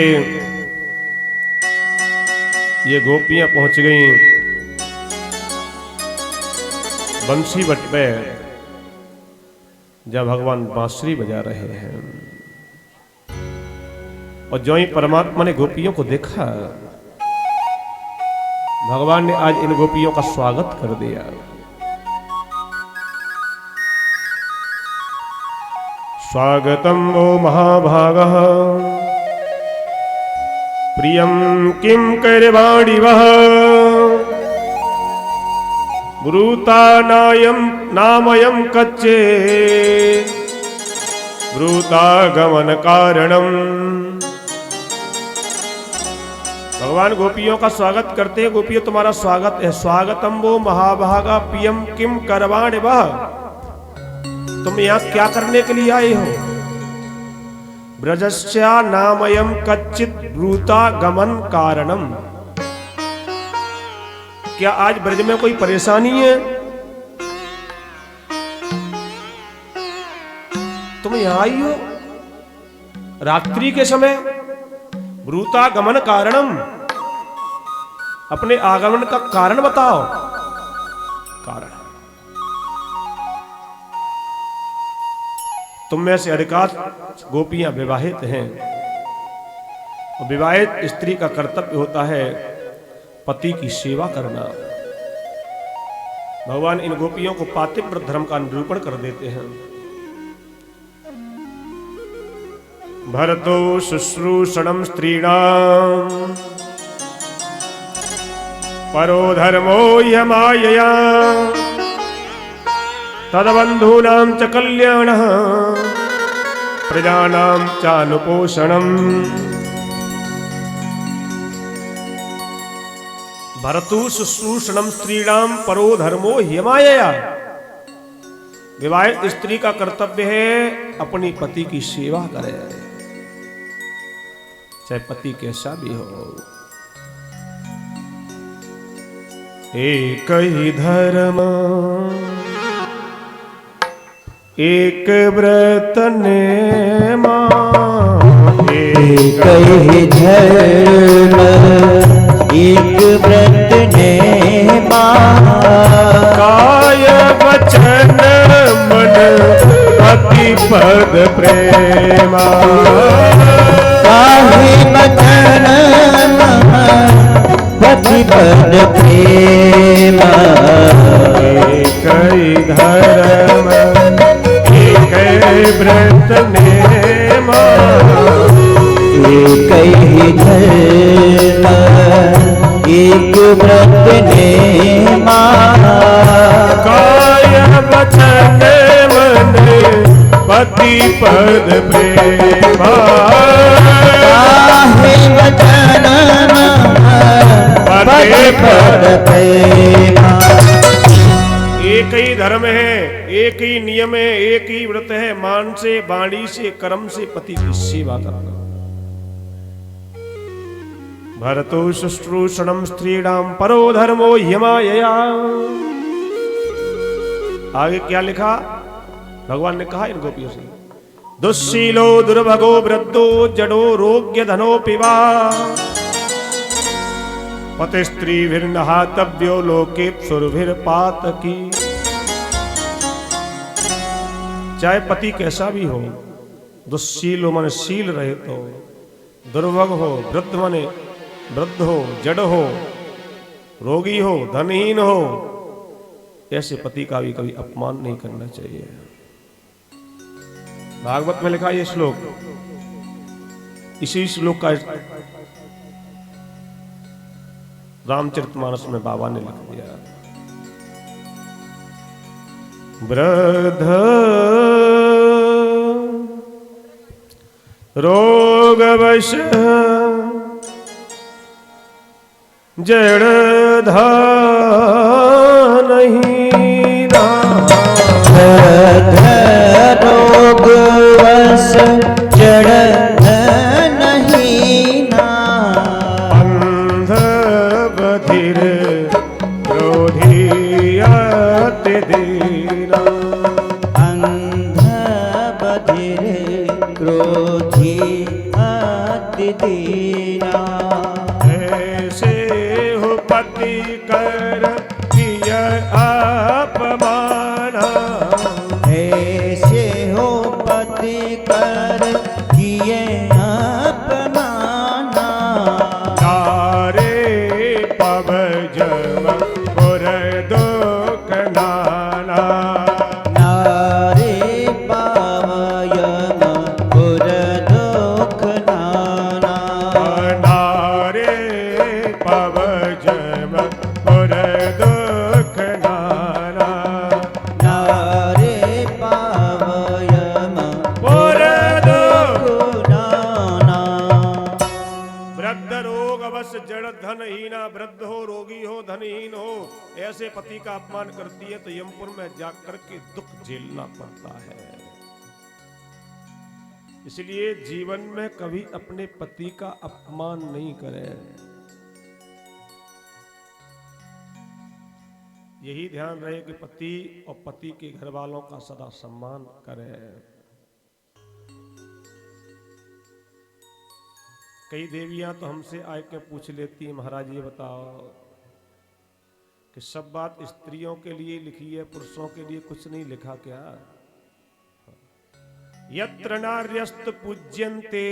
C: ये गोपियां पहुंच गईं बंसी बट पे, जब भगवान बांसुरी बजा रहे हैं। और जो ही परमात्मा ने गोपियों को देखा, भगवान ने आज इन गोपियों का स्वागत कर दिया। स्वागतम वो महाभागः प्रियं किं करवाणि वः ब्रूता नामयं कच्चे ब्रूतागमन कारणम। भगवान गोपियों का स्वागत करते हैं। गोपियों तुम्हारा स्वागत है। स्वागतम वो महाभागा पियम किम करवाण वह। तुम यहाँ क्या करने के लिए आए हो? ब्रजस्या नामयम कच्चित ब्रूतागमन कारणम। क्या आज ब्रज में कोई परेशानी है? तुम यहां आई हो रात्रि के समय। ब्रूतागमन कारणम, अपने आगमन का कारण बताओ। कारण तुम में से अधिकांश गोपियां विवाहित हैं और विवाहित स्त्री का कर्तव्य होता है पति की सेवा करना। भगवान इन गोपियों को पातिव्रत धर्म का निरूपण कर देते हैं। भरतो शुश्रूषणं स्त्रीणां परो धर्मो यमायया तदबन्धूनां च कल्याणः प्रजानां चानुपोषणम्। भरतु शुश्रूषणं स्त्रीणां परो धर्मो ह्यमायया। विवाहित स्त्री का कर्तव्य है अपनी पति की सेवा करे, चाहे पति कैसा भी हो। एक ही धर्म एक व्रत नेमा,
B: एक ही धर्म एक व्रत नेमा।
C: काय वचन मन अति पद प्रेमा।
B: काहे वचन पति पद प्रेमा।
C: एक ही धर्म एक व्रत नेमा।
B: एक ही धर्म एक व्रत नेमा।
C: काय वचन मन पति पद प्रेमा।
B: काहे वचन पति पद प्रेमा।
C: एक ही धर्म है, एक ही नियम है, एक ही व्रत है। मान से, वाणी से, कर्म से पति की सेवा करना। भरतो शुश्रूषणं स्त्रीणां परो धर्मो ह्यमायया। आगे क्या लिखा? भगवान ने कहा इन गोपियों से, दुस्शीलो दुर्भगो वृद्धो जडो रोग्य धनो पिवा पति स्त्रीभिर्नहातव्यो लोके सुरभिर्पातकी। चाहे पति कैसा भी हो, दुस्शील हो मन शील रहे तो, दुर्भग हो वृद्ध माने वृद्ध हो, जड़ हो, रोगी हो, धनहीन हो, ऐसे पति का भी कभी अपमान नहीं करना चाहिए। भागवत में लिखा ये श्लोक, इसी श्लोक का रामचरितमानस में बाबा ने लिख दिया। वृद्ध रोगवश जड़धानहीना।
B: रोगवश जड़धानहीना।
C: अंध बधिर क्रोधी अति दीना।
B: अंध बधिर क्रोधी अति दीना।
C: ऐसे हो पति कर किया अपमाना।
B: ऐसे हो पति कर किए अपमाना।
C: तारे पव जब पुर दुख नाना।
B: नारे पावयम पुर दुख नाना।
C: वृद्ध रोग अवश्य जड़ धनहीना, वृद्ध हो, रोगी हो, धनहीन हो, ऐसे पति का अपमान करती है तो यमपुर में जाकर के दुख झेलना पड़ता है। इसलिए जीवन में कभी अपने पति का अपमान नहीं करें। यही ध्यान रहे कि पति और पति के घर वालों का सदा सम्मान करें। कई देवियां तो हमसे आके पूछ लेती हैं, महाराज ये बताओ कि सब बात स्त्रियों के लिए लिखी है, पुरुषों के लिए कुछ नहीं लिखा क्या? यत्र नार्यस्त पूज्यन्ते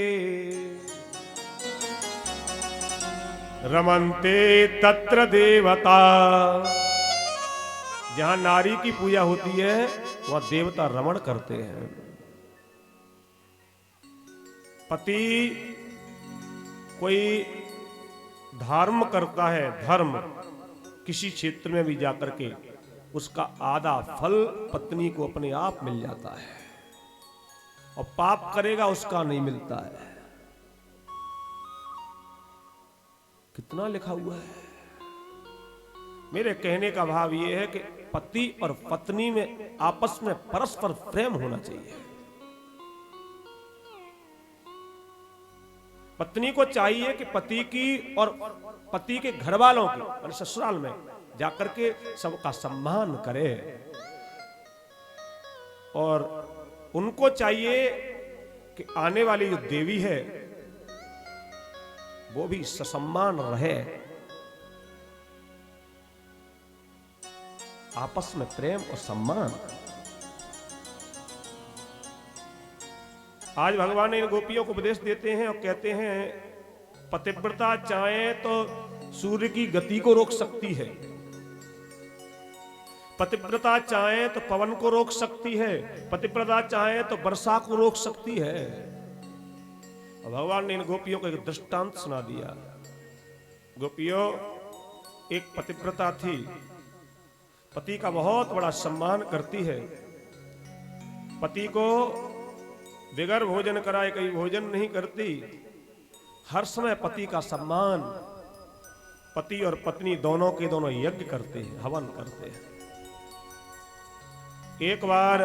C: रमन्ते तत्र देवता। जहां नारी की पूजा होती है वहां देवता रमण करते हैं। पति कोई धर्म करता है, धर्म किसी क्षेत्र में भी जाकर के उसका आधा फल पत्नी को अपने आप मिल जाता है, और पाप करेगा उसका नहीं मिलता है। कितना लिखा हुआ है। मेरे कहने का भाव यह है कि पति और पत्नी में आपस में परस्पर प्रेम होना चाहिए। पत्नी को चाहिए कि पति की और पति के घर वालों की और ससुराल में जाकर के सबका सम्मान करे, और उनको चाहिए कि आने वाली जो देवी है वो भी ससम्मान रहे। आपस में प्रेम और सम्मान। आज भगवान इन गोपियों को उपदेश देते हैं और कहते हैं पतिव्रता चाहे तो सूर्य की गति को रोक सकती है, पतिव्रता चाहे तो पवन को रोक सकती है, पतिव्रता चाहे तो वर्षा को रोक सकती है। और भगवान ने इन गोपियों को एक दृष्टांत सुना दिया। गोपियों, एक पतिव्रता थी, पति का बहुत बड़ा सम्मान करती है, पति को बिगर भोजन कराए कहीं भोजन नहीं करती, हर समय पति का सम्मान। पति और पत्नी दोनों के दोनों यज्ञ करते हैं, हवन करते हैं। एक बार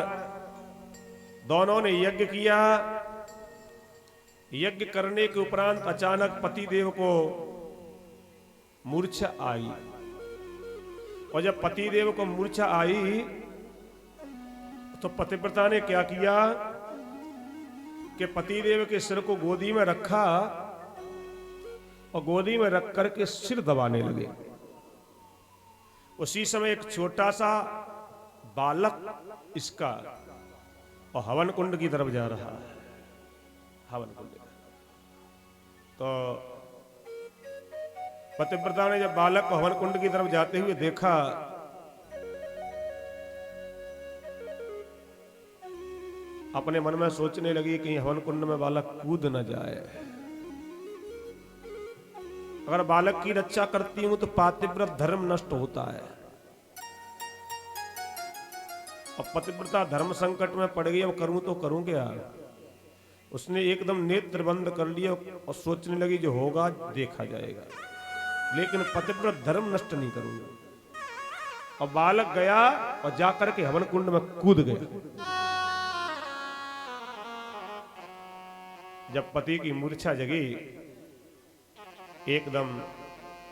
C: दोनों ने यज्ञ किया, यज्ञ करने के उपरांत अचानक पति देव को मूर्छा आई, और जब पति देव को मूर्छा आई तो पतिव्रता ने क्या किया कि पति देव के सिर को गोदी में रखा और गोदी में रख करके सिर दबाने लगे। उसी समय एक छोटा सा बालक इसका और हवन कुंड की तरफ जा रहा है, हवन कुंड। तो पतिव्रता ने जब बालक को हवन कुंड की तरफ जाते हुए देखा अपने मन में सोचने लगी कि हवन कुंड में बालक कूद न जाए। अगर बालक की रक्षा करती हूं तो पातिव्रत धर्म नष्ट होता है, और पतिव्रता धर्म संकट में पड़ गई, अब करूं तो करूं क्या। उसने एकदम नेत्र बंद कर लिया और सोचने लगी जो होगा देखा जाएगा, लेकिन पतिव्रत धर्म नष्ट नहीं करूंगा। और बालक गया और जाकर के हवन कुंड में कूद गया। जब पति की मूर्छा जगी, एकदम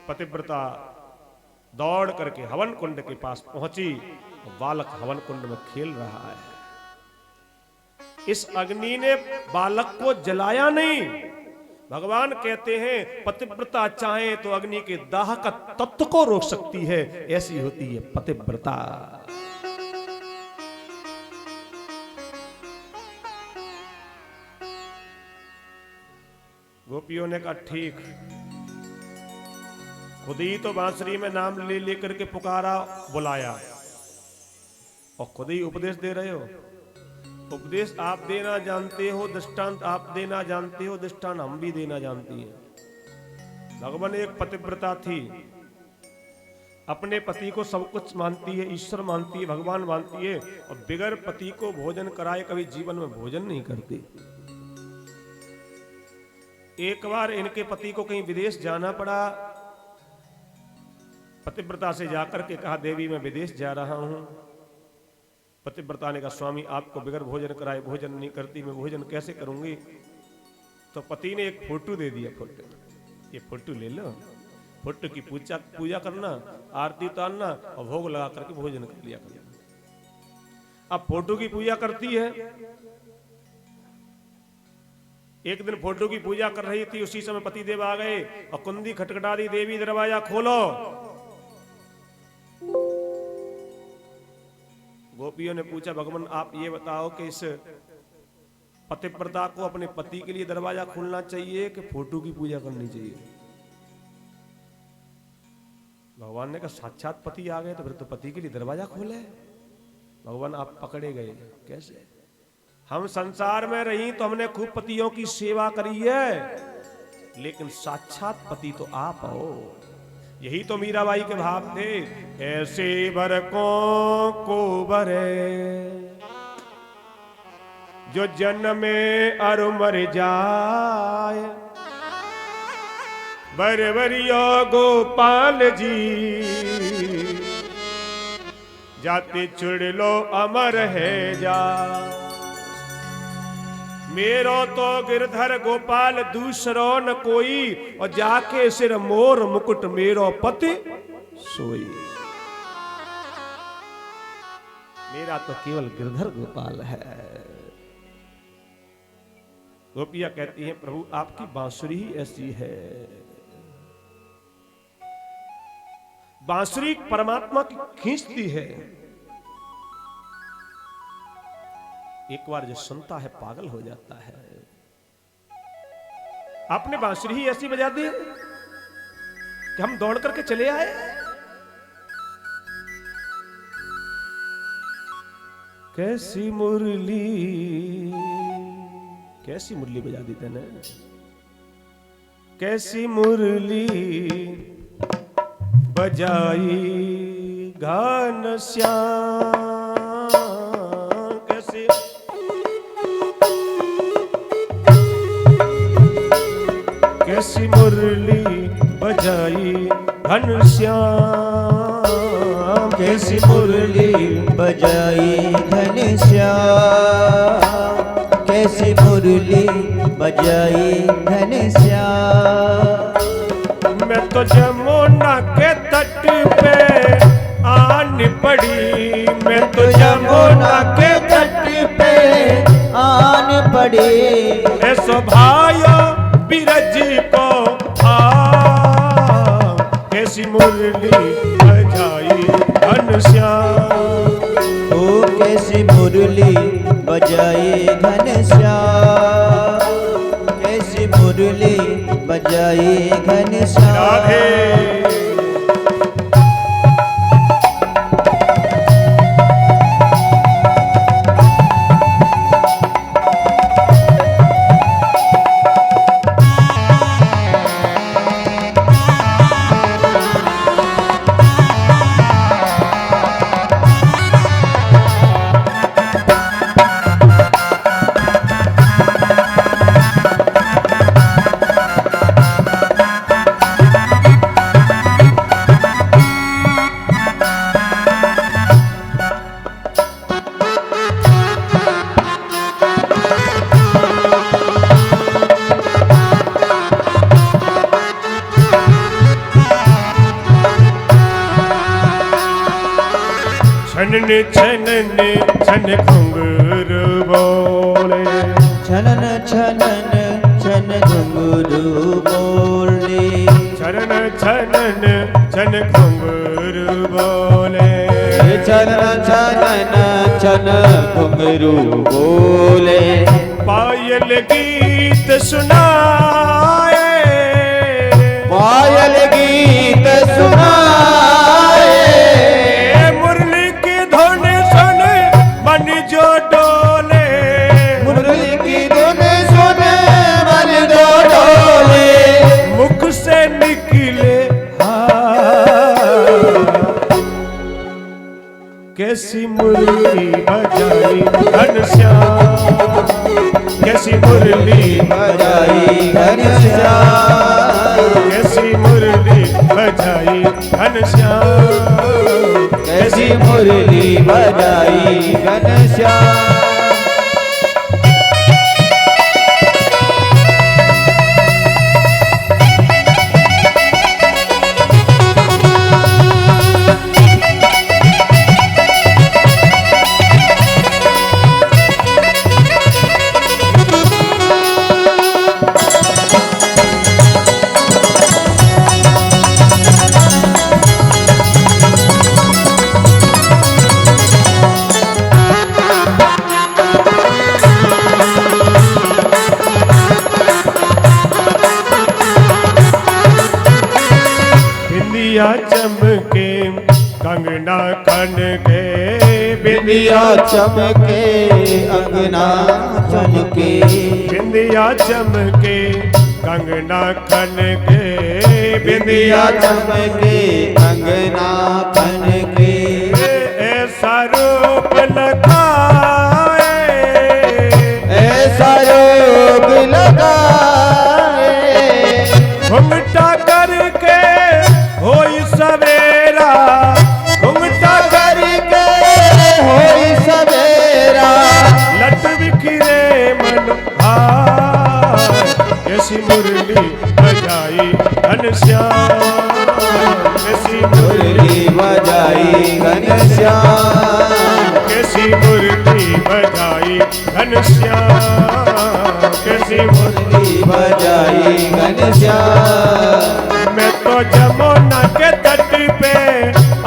C: पतिव्रता दौड़ करके हवन कुंड के पास पहुंची, और बालक हवन कुंड में खेल रहा है। इस अग्नि ने बालक को जलाया नहीं। भगवान कहते हैं पतिव्रता चाहे तो अग्नि के दाह का तत्व को रोक सकती है, ऐसी होती है पतिव्रता। गोपियों ने कहा ठीक, खुद ही तो बांसुरी में नाम ले लेकर के पुकारा, बुलाया, और खुद ही उपदेश दे रहे हो। उपदेश आप देना जानते हो, दृष्टांत आप देना जानते हो, दृष्टांत हम भी देना जानती हैं। भगवान एक पतिव्रता थी, अपने पति को सब कुछ मानती है, ईश्वर मानती है, भगवान मानती है, और बिगर पति को भोजन कराए कभी जीवन में भोजन नहीं करती। एक बार इनके पति को कहीं विदेश जाना पड़ा। पतिव्रता से जाकर के कहा, देवी मैं विदेश जा रहा हूं। पतिव्रता ने कहा, स्वामी आपको बगैर भोजन कराए भोजन नहीं करती, मैं भोजन कैसे करूंगी। तो पति ने एक फोटो दे दिया, फोटो, ये फोटो ले लो, फोटो की पूजा करना, आरती उतारना और भोग लगा करके भोजन कर लिया करना। अब फोटो की पूजा करती है। एक दिन फोटो की पूजा कर रही थी, उसी समय पति देव आ गए और कुंडी खटखटा दी, देवी दरवाजा खोलो। गोपियों ने पूछा, भगवान आप ये बताओ कि इस पतिव्रता को अपने पति के लिए दरवाजा खोलना चाहिए कि फोटो की पूजा करनी चाहिए। भगवान ने कहा, साक्षात पति आ गए तो फिर तो पति के लिए दरवाजा खोले। भगवान आप पकड़े गए, कैसे? हम संसार में रही तो हमने खूब पतियों की सेवा करी है, लेकिन साक्षात पति तो आप हो। यही तो मीराबाई के भाव थे, ऐसे बरकों को बरे जो जन्मे और मर जाए, बरवरियो गोपाल जी जाते चुड़ लो अमर है जा। मेरो तो गिरधर गोपाल दूसरो न कोई, और जाके सिर मोर मुकुट मेरो पति सोई। मेरा तो केवल गिरधर गोपाल है। गोपियां कहती हैं, प्रभु आपकी बांसुरी ही ऐसी है। बांसुरी परमात्मा की खींचती है। एक बार जो सुनता है पागल हो जाता है। आपने बांसुरी ही ऐसी बजा दी कि हम दौड़ करके चले आए। कैसी मुरली, कैसी मुरली बजा दी तेने, कैसी मुरली बजाई घनश्याम। कैसी मुरली बजाई घनश्याम,
B: कैसी मुरली बजाई घनश्याम, कैसी मुरली बजाई घनश्याम।
C: मैं तो जमुना के तट पे आन पड़ी, मैं तो जमुना के तट पे
B: आन पड़ी।
C: ऐसो भाइयों बिरज को कैसी मुरली बजाई घनश्याम।
B: ओ कैसी मुरली बजाई घनश्याम, कैसी मुरली बजाई घनश्याम।
C: राधे छनन छन घुंघरू बोले,
B: छनन छनन छन घुंघरू बोले,
C: छनन छनन छन घुंघरू बोले,
B: छनन छनन छन घुंघरू बोले।
C: पायल गीत सुनाए,
B: पायल गीत सुनाए,
C: मुरली की धुन सुन मन जो डोले,
B: मुरली की धुन सुन मन जो डोले।
C: मुख से निकले कैसी मुरली बजाई घनश्याम, कैसी मुरली
B: बजाई घनश्याम
C: कैसी मुरली बजाई घनश्याम
B: कैसी मुरली बजाई घनश्याम
C: बिंदिया चमके कंगना खन के
B: बिंदिया चमके अंगना चमके
C: बिंदिया चमके कंगना खन के
B: बिंदिया चमके अंगना चमके
C: ऐसा रूप लगाए
B: ऐसा रोग लगाए
C: घुंघटा करके होई सवेरा
B: घुंघटा करके होई सवेरा
C: लट बिखरे मन भार कैसी मुरली बजाई घनश्याम कैसी
B: मुरली बजाई घनश्याम
C: कैसी मुरली बजाई घनश्याम कैसी
B: मुरली बजाई घनश्याम
C: मैं तो जमुना के तट पे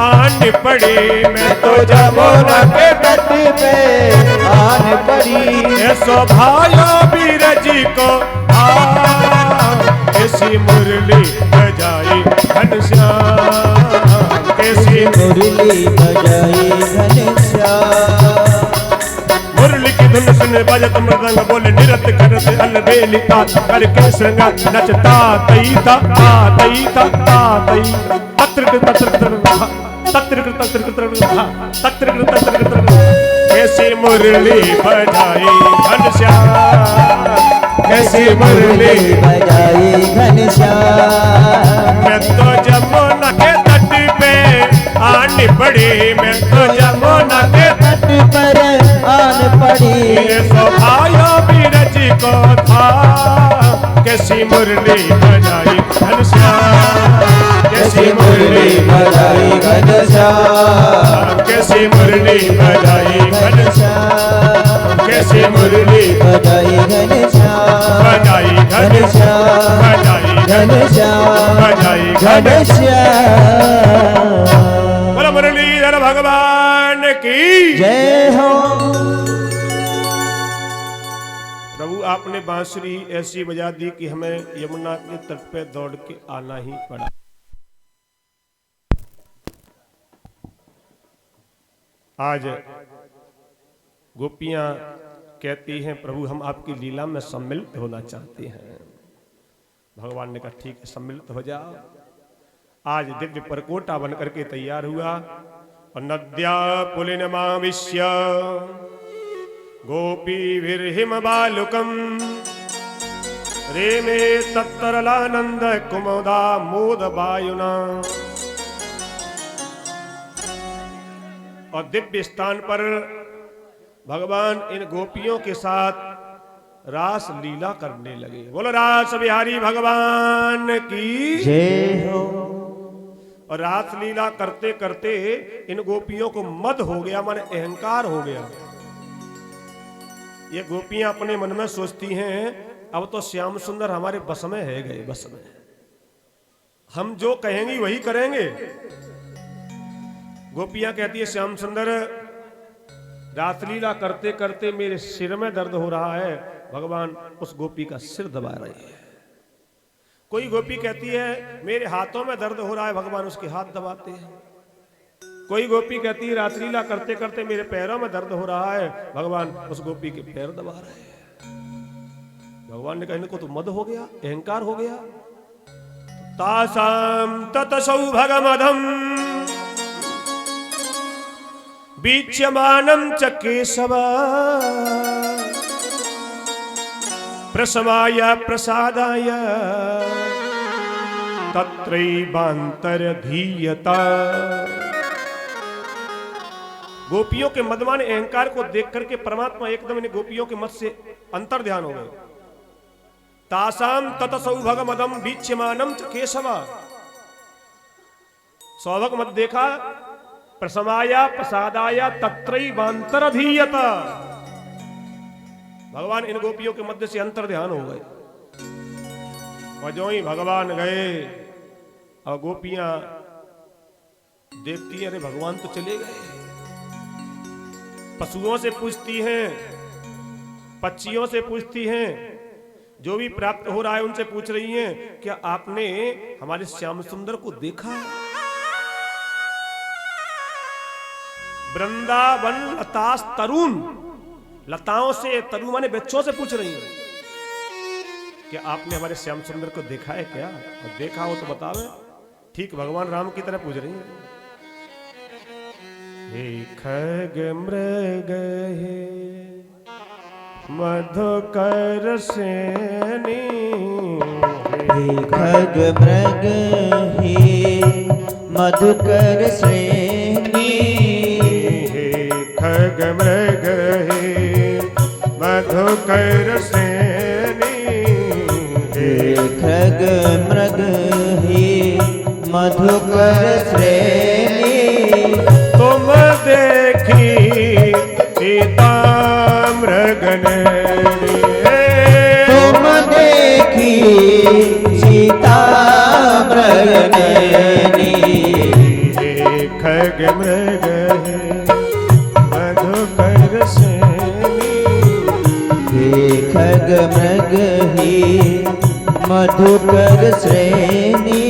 C: आन पड़ी मैं तो
B: जमुना के तट पे आन पड़ी
C: ऐसो भाइयों बीरज को कैसी मुरली बजाई घनश्याम कैसी
B: मुरली बजाई घनश्याम
C: मुरली की धुन सुन बजत मृदंग बोले नृत्य करते अलबेली तात करके श्रृंगार नचता तई था तई था तई तत्र कैसी मुरली बजाई घनश्याम कैसी मुरली
B: बजाई घनश्याम
C: मैं तो जमुना के तट पे आन पड़ी मैं तो जमुना के
B: तट पर आन पड़ी
C: भाइयों बीरज को था कैसी मुरली बजाई घनश्याम
B: कैसी मुरली बजाई घनश्याम
C: कैसी मुरली बजाई
B: घनश्याम
C: कैसी मुरली
B: बजाई घनश्याम
C: बजाई
B: घनश्याम
C: बजाई
B: घनश्याम
C: बजाई
B: घनश्याम
C: बोलो मुरलीधर भगवान की
B: जय हो।
C: प्रभु आपने बांसुरी ऐसी बजा दी कि हमें यमुना के तट पे दौड़ के आना ही पड़ा। आज गोपियां कहती हैं प्रभु हम आपकी लीला में सम्मिलित होना चाहते हैं। भगवान ने कहा ठीक है सम्मिलित हो जाओ। आज दिव्य परकोटा बन करके तैयार हुआ और नद्या पुलिनमाविश्य गोपी विरहिम बालुकम रेमे तत्तरलानंद कुमुदा मोद वायुना। और दिव्य स्थान पर भगवान इन गोपियों के साथ रास लीला करने लगे। बोलो रास बिहारी भगवान की
B: जय हो।
C: और रास लीला करते करते इन गोपियों को मद हो गया, माने अहंकार हो गया। ये गोपियां अपने मन में सोचती हैं अब तो श्याम सुंदर हमारे बस में है गए, बस में हम जो कहेंगी वही करेंगे। गोपियां कहती है श्याम सुंदर रासलीला करते करते मेरे सिर में दर्द हो रहा है। भगवान उस गोपी का सिर दबा रहे हैं। कोई गोपी कहती है मेरे हाथों में दर्द हो रहा है, भगवान उसके हाथ दबाते हैं। कोई गोपी कहती है रासलीला करते करते मेरे पैरों में दर्द हो रहा है, भगवान उस गोपी के पैर दबा रहे हैं। भगवान ने कहा इनको तो मद हो गया, अहंकार हो गया। तासाम ततसौभगमधम वीक्ष्यमानं च केशव प्रसवाय प्रसादाय तत्रैवान्तरधीयता। गोपियों के मदवान अहंकार को देख करके परमात्मा एकदम इन्हें गोपियों के मत से अंतर ध्यान हो गए। तासाम तत सौभगमदम वीच्यमानम च केशव। सौभग मत देखा, प्रसवाया प्रसादाया तत्रैवान्तरधीयता। भगवान इन गोपियों के मध्य से अंतर ध्यान हो गए। और जो ही भगवान गए और गोपियां देखती हैं, अरे भगवान तो चले गए। पशुओं से पूछती हैं, पक्षियों से पूछती हैं, जो भी प्राप्त हो रहा है उनसे पूछ रही हैं, क्या आपने हमारे श्याम सुंदर को देखा? वृंदावन लतास तरुण, लताओं से, तरु माने बच्चों से पूछ रही हैं कि आपने हमारे श्याम सुंदर को देखा है क्या? और देखा हो तो बतावे। ठीक भगवान राम की तरह पूछ रही है। हे खग मृग हे मधुकर सेनी,
B: हे खग मृग हे मधुकर श्रेणी,
C: हे खग मृग हे मधुकर सेनी,
B: हे खग मृग हे मधुकर श्रेणी।
C: तुम देखी सीता मृगनेनी,
B: तुम देखी सीता मृगनेनी,
C: हे खग मृग हे मधुकर सेनी,
B: हे खग मृग हे मधुकर श्रेणी।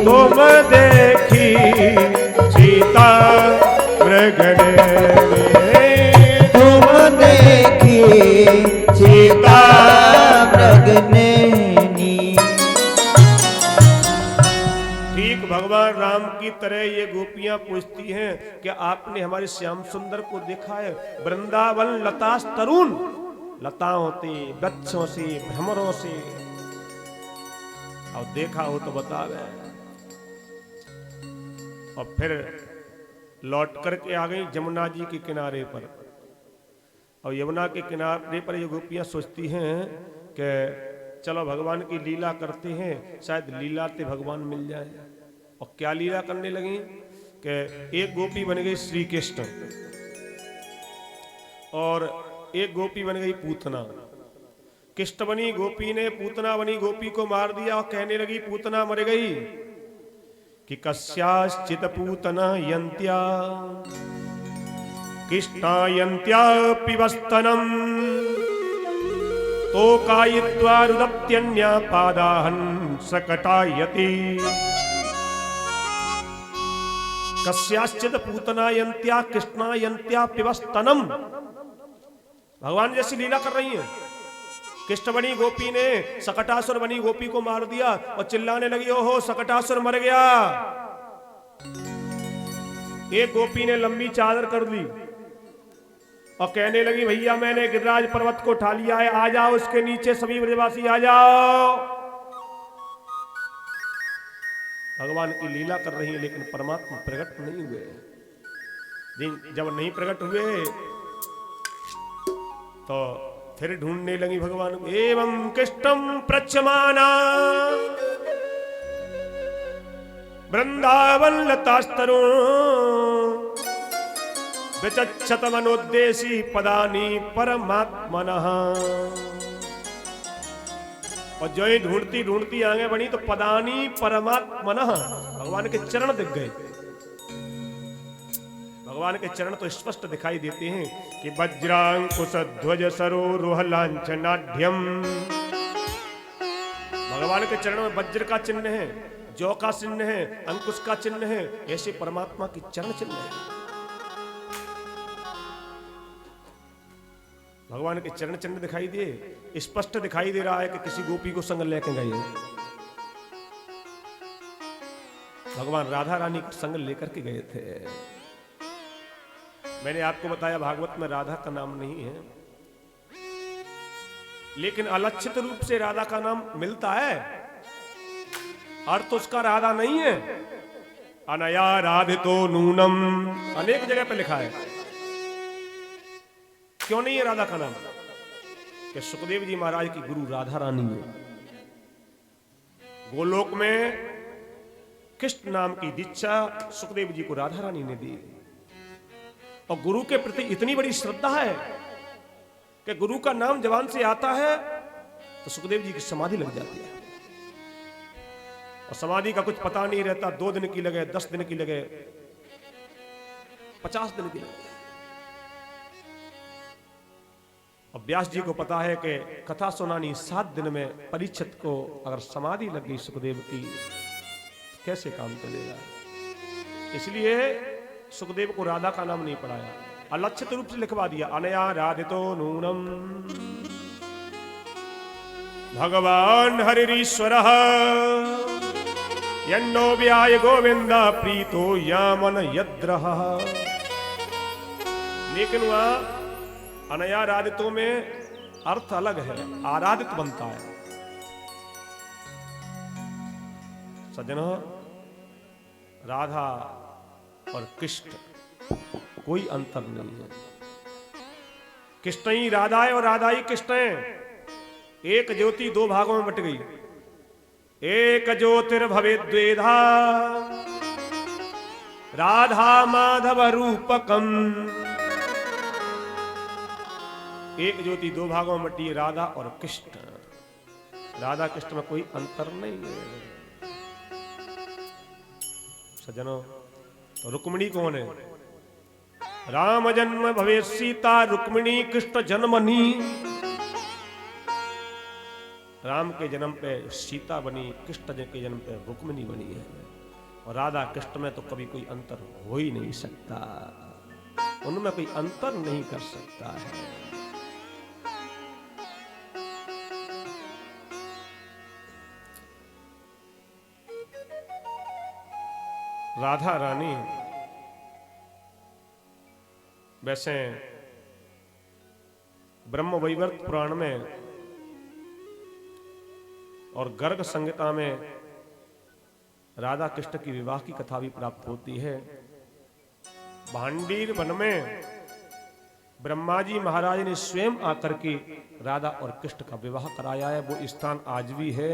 C: तुम देखी सीता मृगनेनी,
B: तुम देखी सीता मृगनेनी।
C: ठीक भगवान राम की तरह ये गोपियां पूछती हैं कि आपने हमारे श्याम सुंदर को देखा है? वृंदावन लतास तरुण, लताओं से, वृक्षों से, भ्रमरों से, और देखा हो तो बता गए। और फिर लौट करके आ गई जमुना जी के किनारे पर। और यमुना के किनारे पर ये गोपियां सोचती हैं कि चलो भगवान की लीला करते हैं, शायद लीला से भगवान मिल जाए। और क्या लीला करने लगी कि एक गोपी बन गई श्री कृष्ण और एक गोपी बन गई पूतना। कृष्ण बनी गोपी ने पूतना बनी गोपी को मार दिया और कहने लगी, पूतना मर गई कि कस्याश्चित पूतना यन्त्या कृष्णायन्त्या पिबस्तनम तो कायित्वा रुदप्त्यन्या पादाहन सकटायति। कस्याश्चित पूतनायन्त्या कृष्णायन्त्या पिबस्तनम। भगवान जैसी लीला कर रही हैं। कृष्ण बनी गोपी ने सकटासुर बनी गोपी को मार दिया और चिल्लाने लगी, ओहो सकटासुर मर गया। एक गोपी ने लंबी चादर कर दी और कहने लगी, भैया मैंने गिरिराज पर्वत को उठा लिया है, आ जाओ उसके नीचे सभी ब्रजवासी आ जाओ। भगवान की लीला कर रही है लेकिन परमात्मा प्रकट नहीं हुए। जब नहीं प्रकट हुए तो फिर ढूंढने लगी भगवान को। एवं कृष्णम प्रच्यमाना वृंदावन लतास्तरुण विचक्षत मनोद्देशी पदानी परमात्मनः। और जो ही ढूंढती ढूंढती आगे बढ़ी तो पदानी परमात्मनः, भगवान के चरण दिख गए। भगवान के चरण तो स्पष्ट दिखाई देते हैं कि वज्रांकुश ध्वज सरोरुह लांछनाढ्यम। भगवान के चरणों में वज्र का चिन्ह है, जौ का चिन्ह है, अंकुश का चिन्ह है। ऐसे परमात्मा की चरण चिन्ह है। भगवान के चरण चिन्ह दिखाई दिए, स्पष्ट दिखाई दे रहा है कि किसी गोपी को संग लेके गए। भगवान राधा रानी को संग लेकर के गए थे। मैंने आपको बताया भागवत में राधा का नाम नहीं है। लेकिन अलक्षित रूप से राधा का नाम मिलता है, अर्थ उसका राधा नहीं है। अनया राधितो नूनम अनेक जगह पे लिखा है। क्यों नहीं है राधा का नाम? कि सुखदेव जी महाराज की गुरु राधा रानी है। गोलोक में कृष्ण नाम की दीक्षा सुखदेव जी को राधा रानी ने दी, और गुरु के प्रति इतनी बड़ी श्रद्धा है कि गुरु का नाम जबान से आता है तो सुखदेव जी की समाधि लग जाती है। और समाधि का कुछ पता नहीं रहता, 2 दिन की लगे, 10 दिन की लगे, 50 दिन की लगे। और व्यास जी को पता है कि कथा सुनानी 7 दिन में परीक्षित को अगर समाधि लग गई सुखदेव की, कैसे काम चलेगा? इसलिए सुखदेव को राधा का नाम नहीं पढ़ाया, अलक्षित रूप से लिखवा दिया। अनया राधितो नूनम भगवान हरिश्वर यन्नो व्याय गोविंद प्रीतो यामन यद्रह। लेकिन वहां अनया राधितो में अर्थ अलग है, आराधित बनता है। सज्जनों, राधा और कृष्ण कोई अंतर नहीं है। कृष्ण ही राधा है और राधा ही कृष्ण है। एक ज्योति 2 भागों में बट गई। एक ज्योतिर्भवे द्वेधा राधा माधव रूपकम। एक ज्योति 2 भागों में बटी, राधा और कृष्ण। राधा कृष्ण में कोई अंतर नहीं है। सज्जनों, तो रुक्मिणी कौन है? राम जन्म भवे सीता रुक्मिणी कृष्ण जन्मनी। राम के जन्म पे सीता बनी, कृष्ण के जन्म पे रुक्मिणी बनी है। और राधा कृष्ण में तो कभी कोई अंतर हो ही नहीं सकता, उनमें कोई अंतर नहीं कर सकता है। राधा रानी वैसे ब्रह्म वैवर्त पुराण में और गर्ग संहिता में राधा कृष्ण की विवाह की कथा भी प्राप्त होती है। भांडीर वन में ब्रह्मा जी महाराज ने स्वयं आकर के राधा और कृष्ण का विवाह कराया है। वो स्थान आज भी है,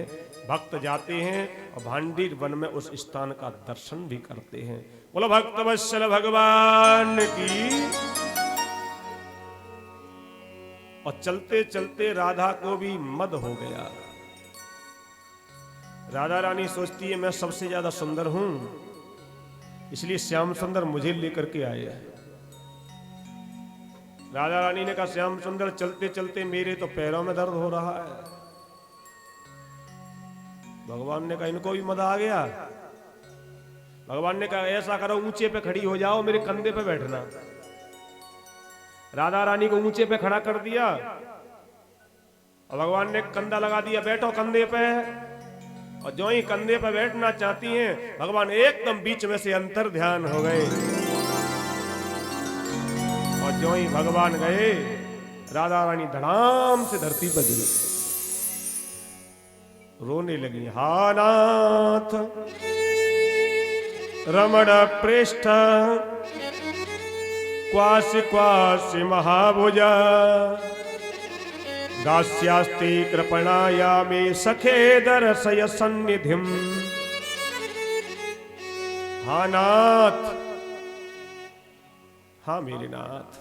C: भक्त जाते हैं और भांडीर वन में उस स्थान का दर्शन भी करते हैं। बोलो भक्त वत्सल भगवान की। और चलते चलते राधा को भी मद हो गया। राधा रानी सोचती है मैं सबसे ज्यादा सुंदर हूं, इसलिए श्याम सुंदर मुझे लेकर के आए हैं। राधा रानी ने कहा श्याम सुंदर चलते चलते मेरे तो पैरों में दर्द हो रहा है। भगवान ने कहा इनको भी मद आ गया। भगवान ने कहा ऐसा करो ऊंचे पे खड़ी हो जाओ, मेरे कंधे पे बैठना। राधा रानी को ऊंचे पे खड़ा कर दिया और भगवान ने कंधा लगा दिया, बैठो कंधे पे। और जो ही कंधे पे बैठना चाहती हैं, भगवान एकदम बीच में से अंतर ध्यान हो गए। और जो ही भगवान गए, राधा रानी धड़ाम से धरती पर गिरी, रोने लगी। हा नाथ रमण पृष्ठ क्वासि क्वासि महाभुजा दास्यास्ते कृपणाया मे सखे दर्शय सन्निधिम। हा नाथ, हाँ मेरे नाथ,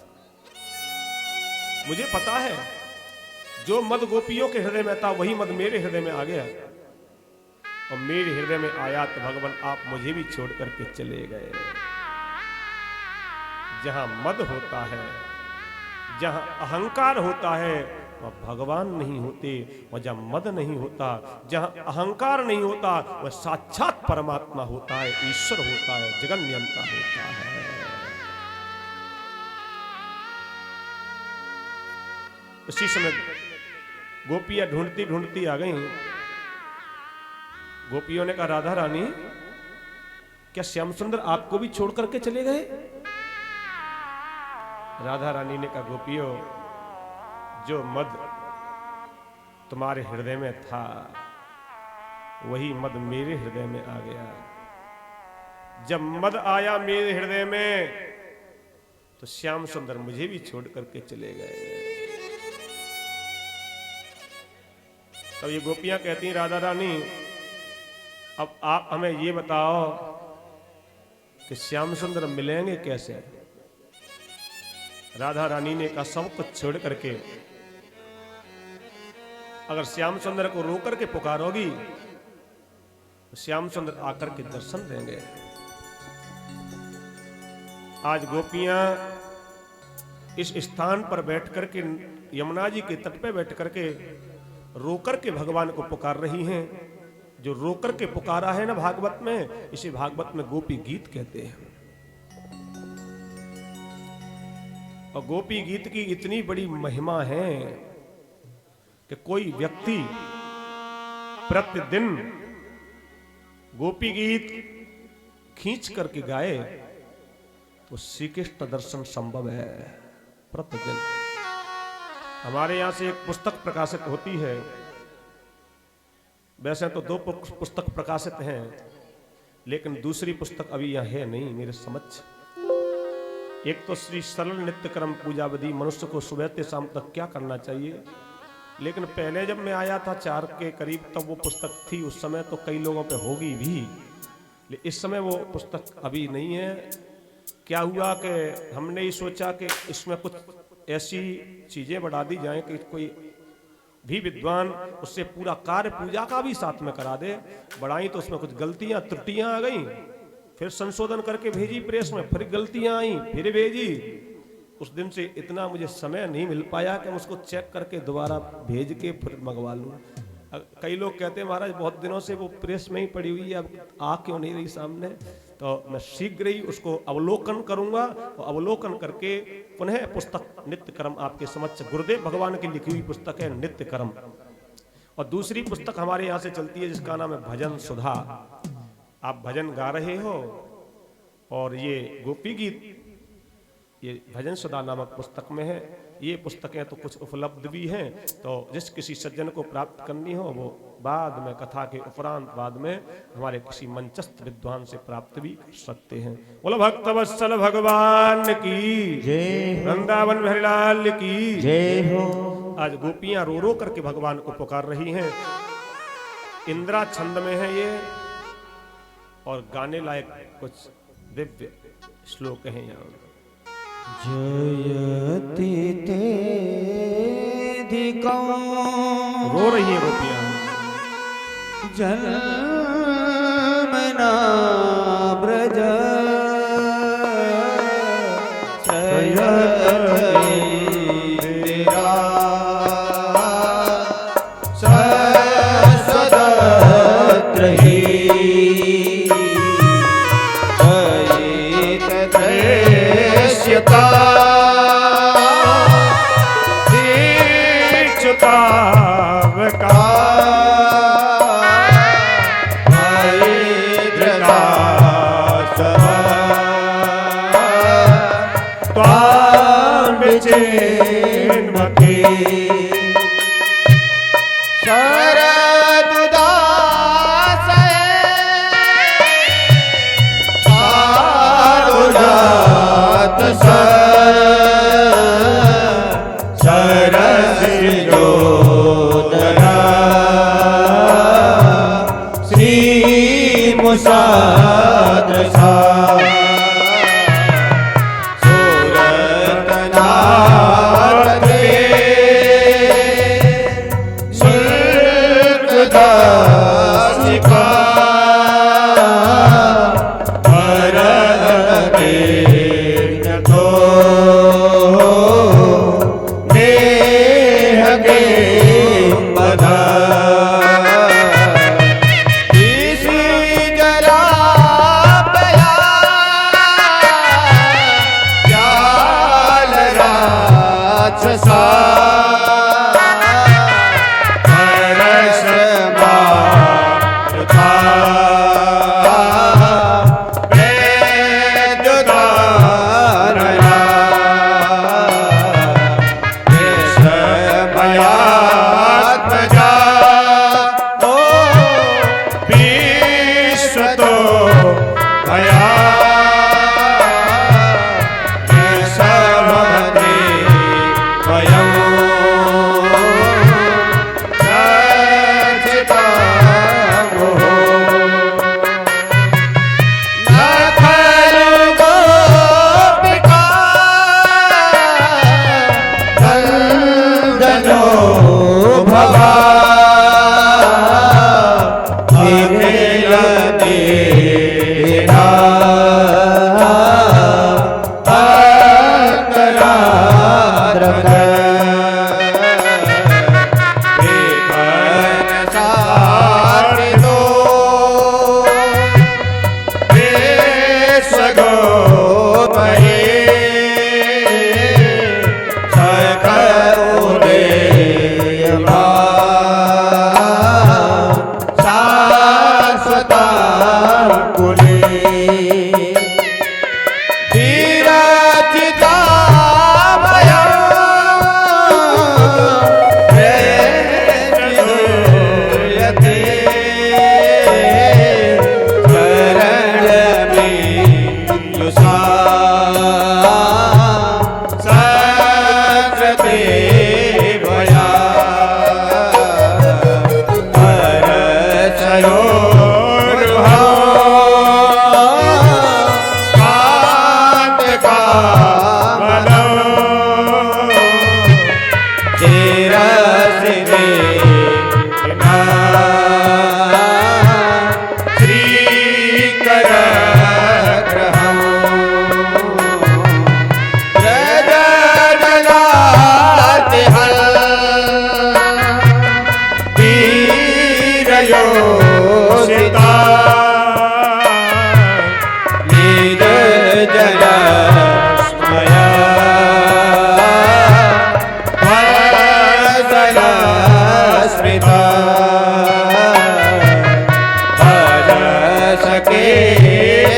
C: मुझे पता है जो मद गोपियों के हृदय में था वही मद मेरे हृदय में आ गया। और मेरे हृदय में आया तो भगवान आप मुझे भी छोड़ करके चले गए। जहां मद होता है, जहां अहंकार होता है, वह भगवान नहीं होते। और जहां मद नहीं होता, जहां अहंकार नहीं होता, वह साक्षात परमात्मा होता है, ईश्वर होता है, जगन नियंता होता है। उसी समय गोपियां ढूंढती ढूंढती आ गई। गोपियों ने कहा राधा रानी क्या श्याम सुंदर आपको भी छोड़ करके चले गए? राधा रानी ने कहा गोपियों, जो मद तुम्हारे हृदय में था, वही मद मेरे हृदय में आ गया। जब मद आया मेरे हृदय में तो श्याम सुंदर मुझे भी छोड़ करके चले गए। तब ये गोपियां कहती हैं, राधा रानी अब आप हमें ये बताओ कि श्याम सुंदर मिलेंगे कैसे। राधा रानी ने कहा, सब कुछ छोड़ करके अगर श्याम सुंदर को रो करके पुकारोगी तो श्याम सुंदर आकर के दर्शन देंगे। आज गोपियां इस स्थान पर बैठ करके, यमुना जी के तट पे बैठ करके रोकर के भगवान को पुकार रही हैं। जो रोकर के पुकारा है ना भागवत में, इसे भागवत में गोपी गीत कहते हैं। और गोपी गीत की इतनी बड़ी महिमा है कि कोई व्यक्ति प्रतिदिन गोपी गीत खींच करके गाए तो श्री कृष्ण दर्शन संभव है प्रतिदिन। हमारे यहां से एक पुस्तक प्रकाशित होती है, वैसे तो 2 पुस्तक प्रकाशित हैं, लेकिन दूसरी पुस्तक अभी यहां है नहीं मेरे समक्ष। एक तो श्री सरल नित्य कर्म पूजा विधि, मनुष्य को सुबह से शाम तक क्या करना चाहिए। लेकिन पहले जब मैं आया था 4 के करीब, तब वो पुस्तक थी। उस समय तो कई लोगों पे होगी भी, लेकिन इस समय वो पुस्तक अभी नहीं है। क्या हुआ कि हमने ये सोचा कि इसमें कुछ ऐसी चीजें बढ़ा दी जाएं कि कोई भी विद्वान उससे पूरा कार्य पूजा का भी साथ में करा दे। बढ़ाई तो उसमें कुछ गलतियां त्रुटियां आ गई, फिर संशोधन करके भेजी प्रेस में, फिर गलतियां आई, फिर भेजी। उस दिन से इतना मुझे समय नहीं मिल पाया कि उसको चेक करके दोबारा भेज के फिर मंगवा लूँ। कई लोग कहते हैं महाराज बहुत दिनों से वो प्रेस में ही पड़ी हुई है, अब आ क्यों नहीं रही सामने। तो मैं शीघ्र ही उसको अवलोकन करूंगा और अवलोकन करके पुनः पुस्तक नित्य कर्म आपके समक्ष, गुरुदेव भगवान की लिखी हुई पुस्तक है नित्य कर्म। और दूसरी पुस्तक हमारे यहाँ से चलती है जिसका नाम है भजन सुधा। आप भजन गा रहे हो और ये गोपी गीत ये भजन सुधा नामक पुस्तक में है। ये पुस्तकें तो कुछ उपलब्ध भी हैं, तो जिस किसी सज्जन को प्राप्त करनी हो वो बाद में कथा के उपरांत बाद में हमारे किसी मंचस्थ विद्वान से प्राप्त भी कर सकते हैं। बोलो भक्त वत्सल भगवान की जय, वृंदावन बिहारी लाल की जय हो। आज गोपियां रो रो करके भगवान को पुकार रही हैं। इंदिरा छंद में है ये और गाने लायक कुछ दिव्य श्लोक हैं यहाँ।
B: जयति तेधिकं,
C: रो रही है गोपियां।
B: जन्मना ब्रज
C: था भया ऋषभवते वयं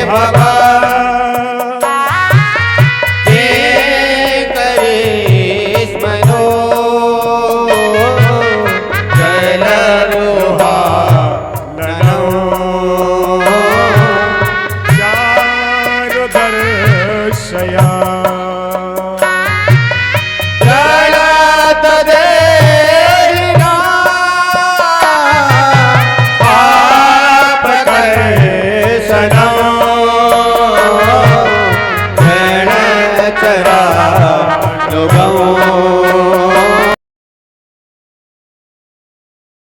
C: भव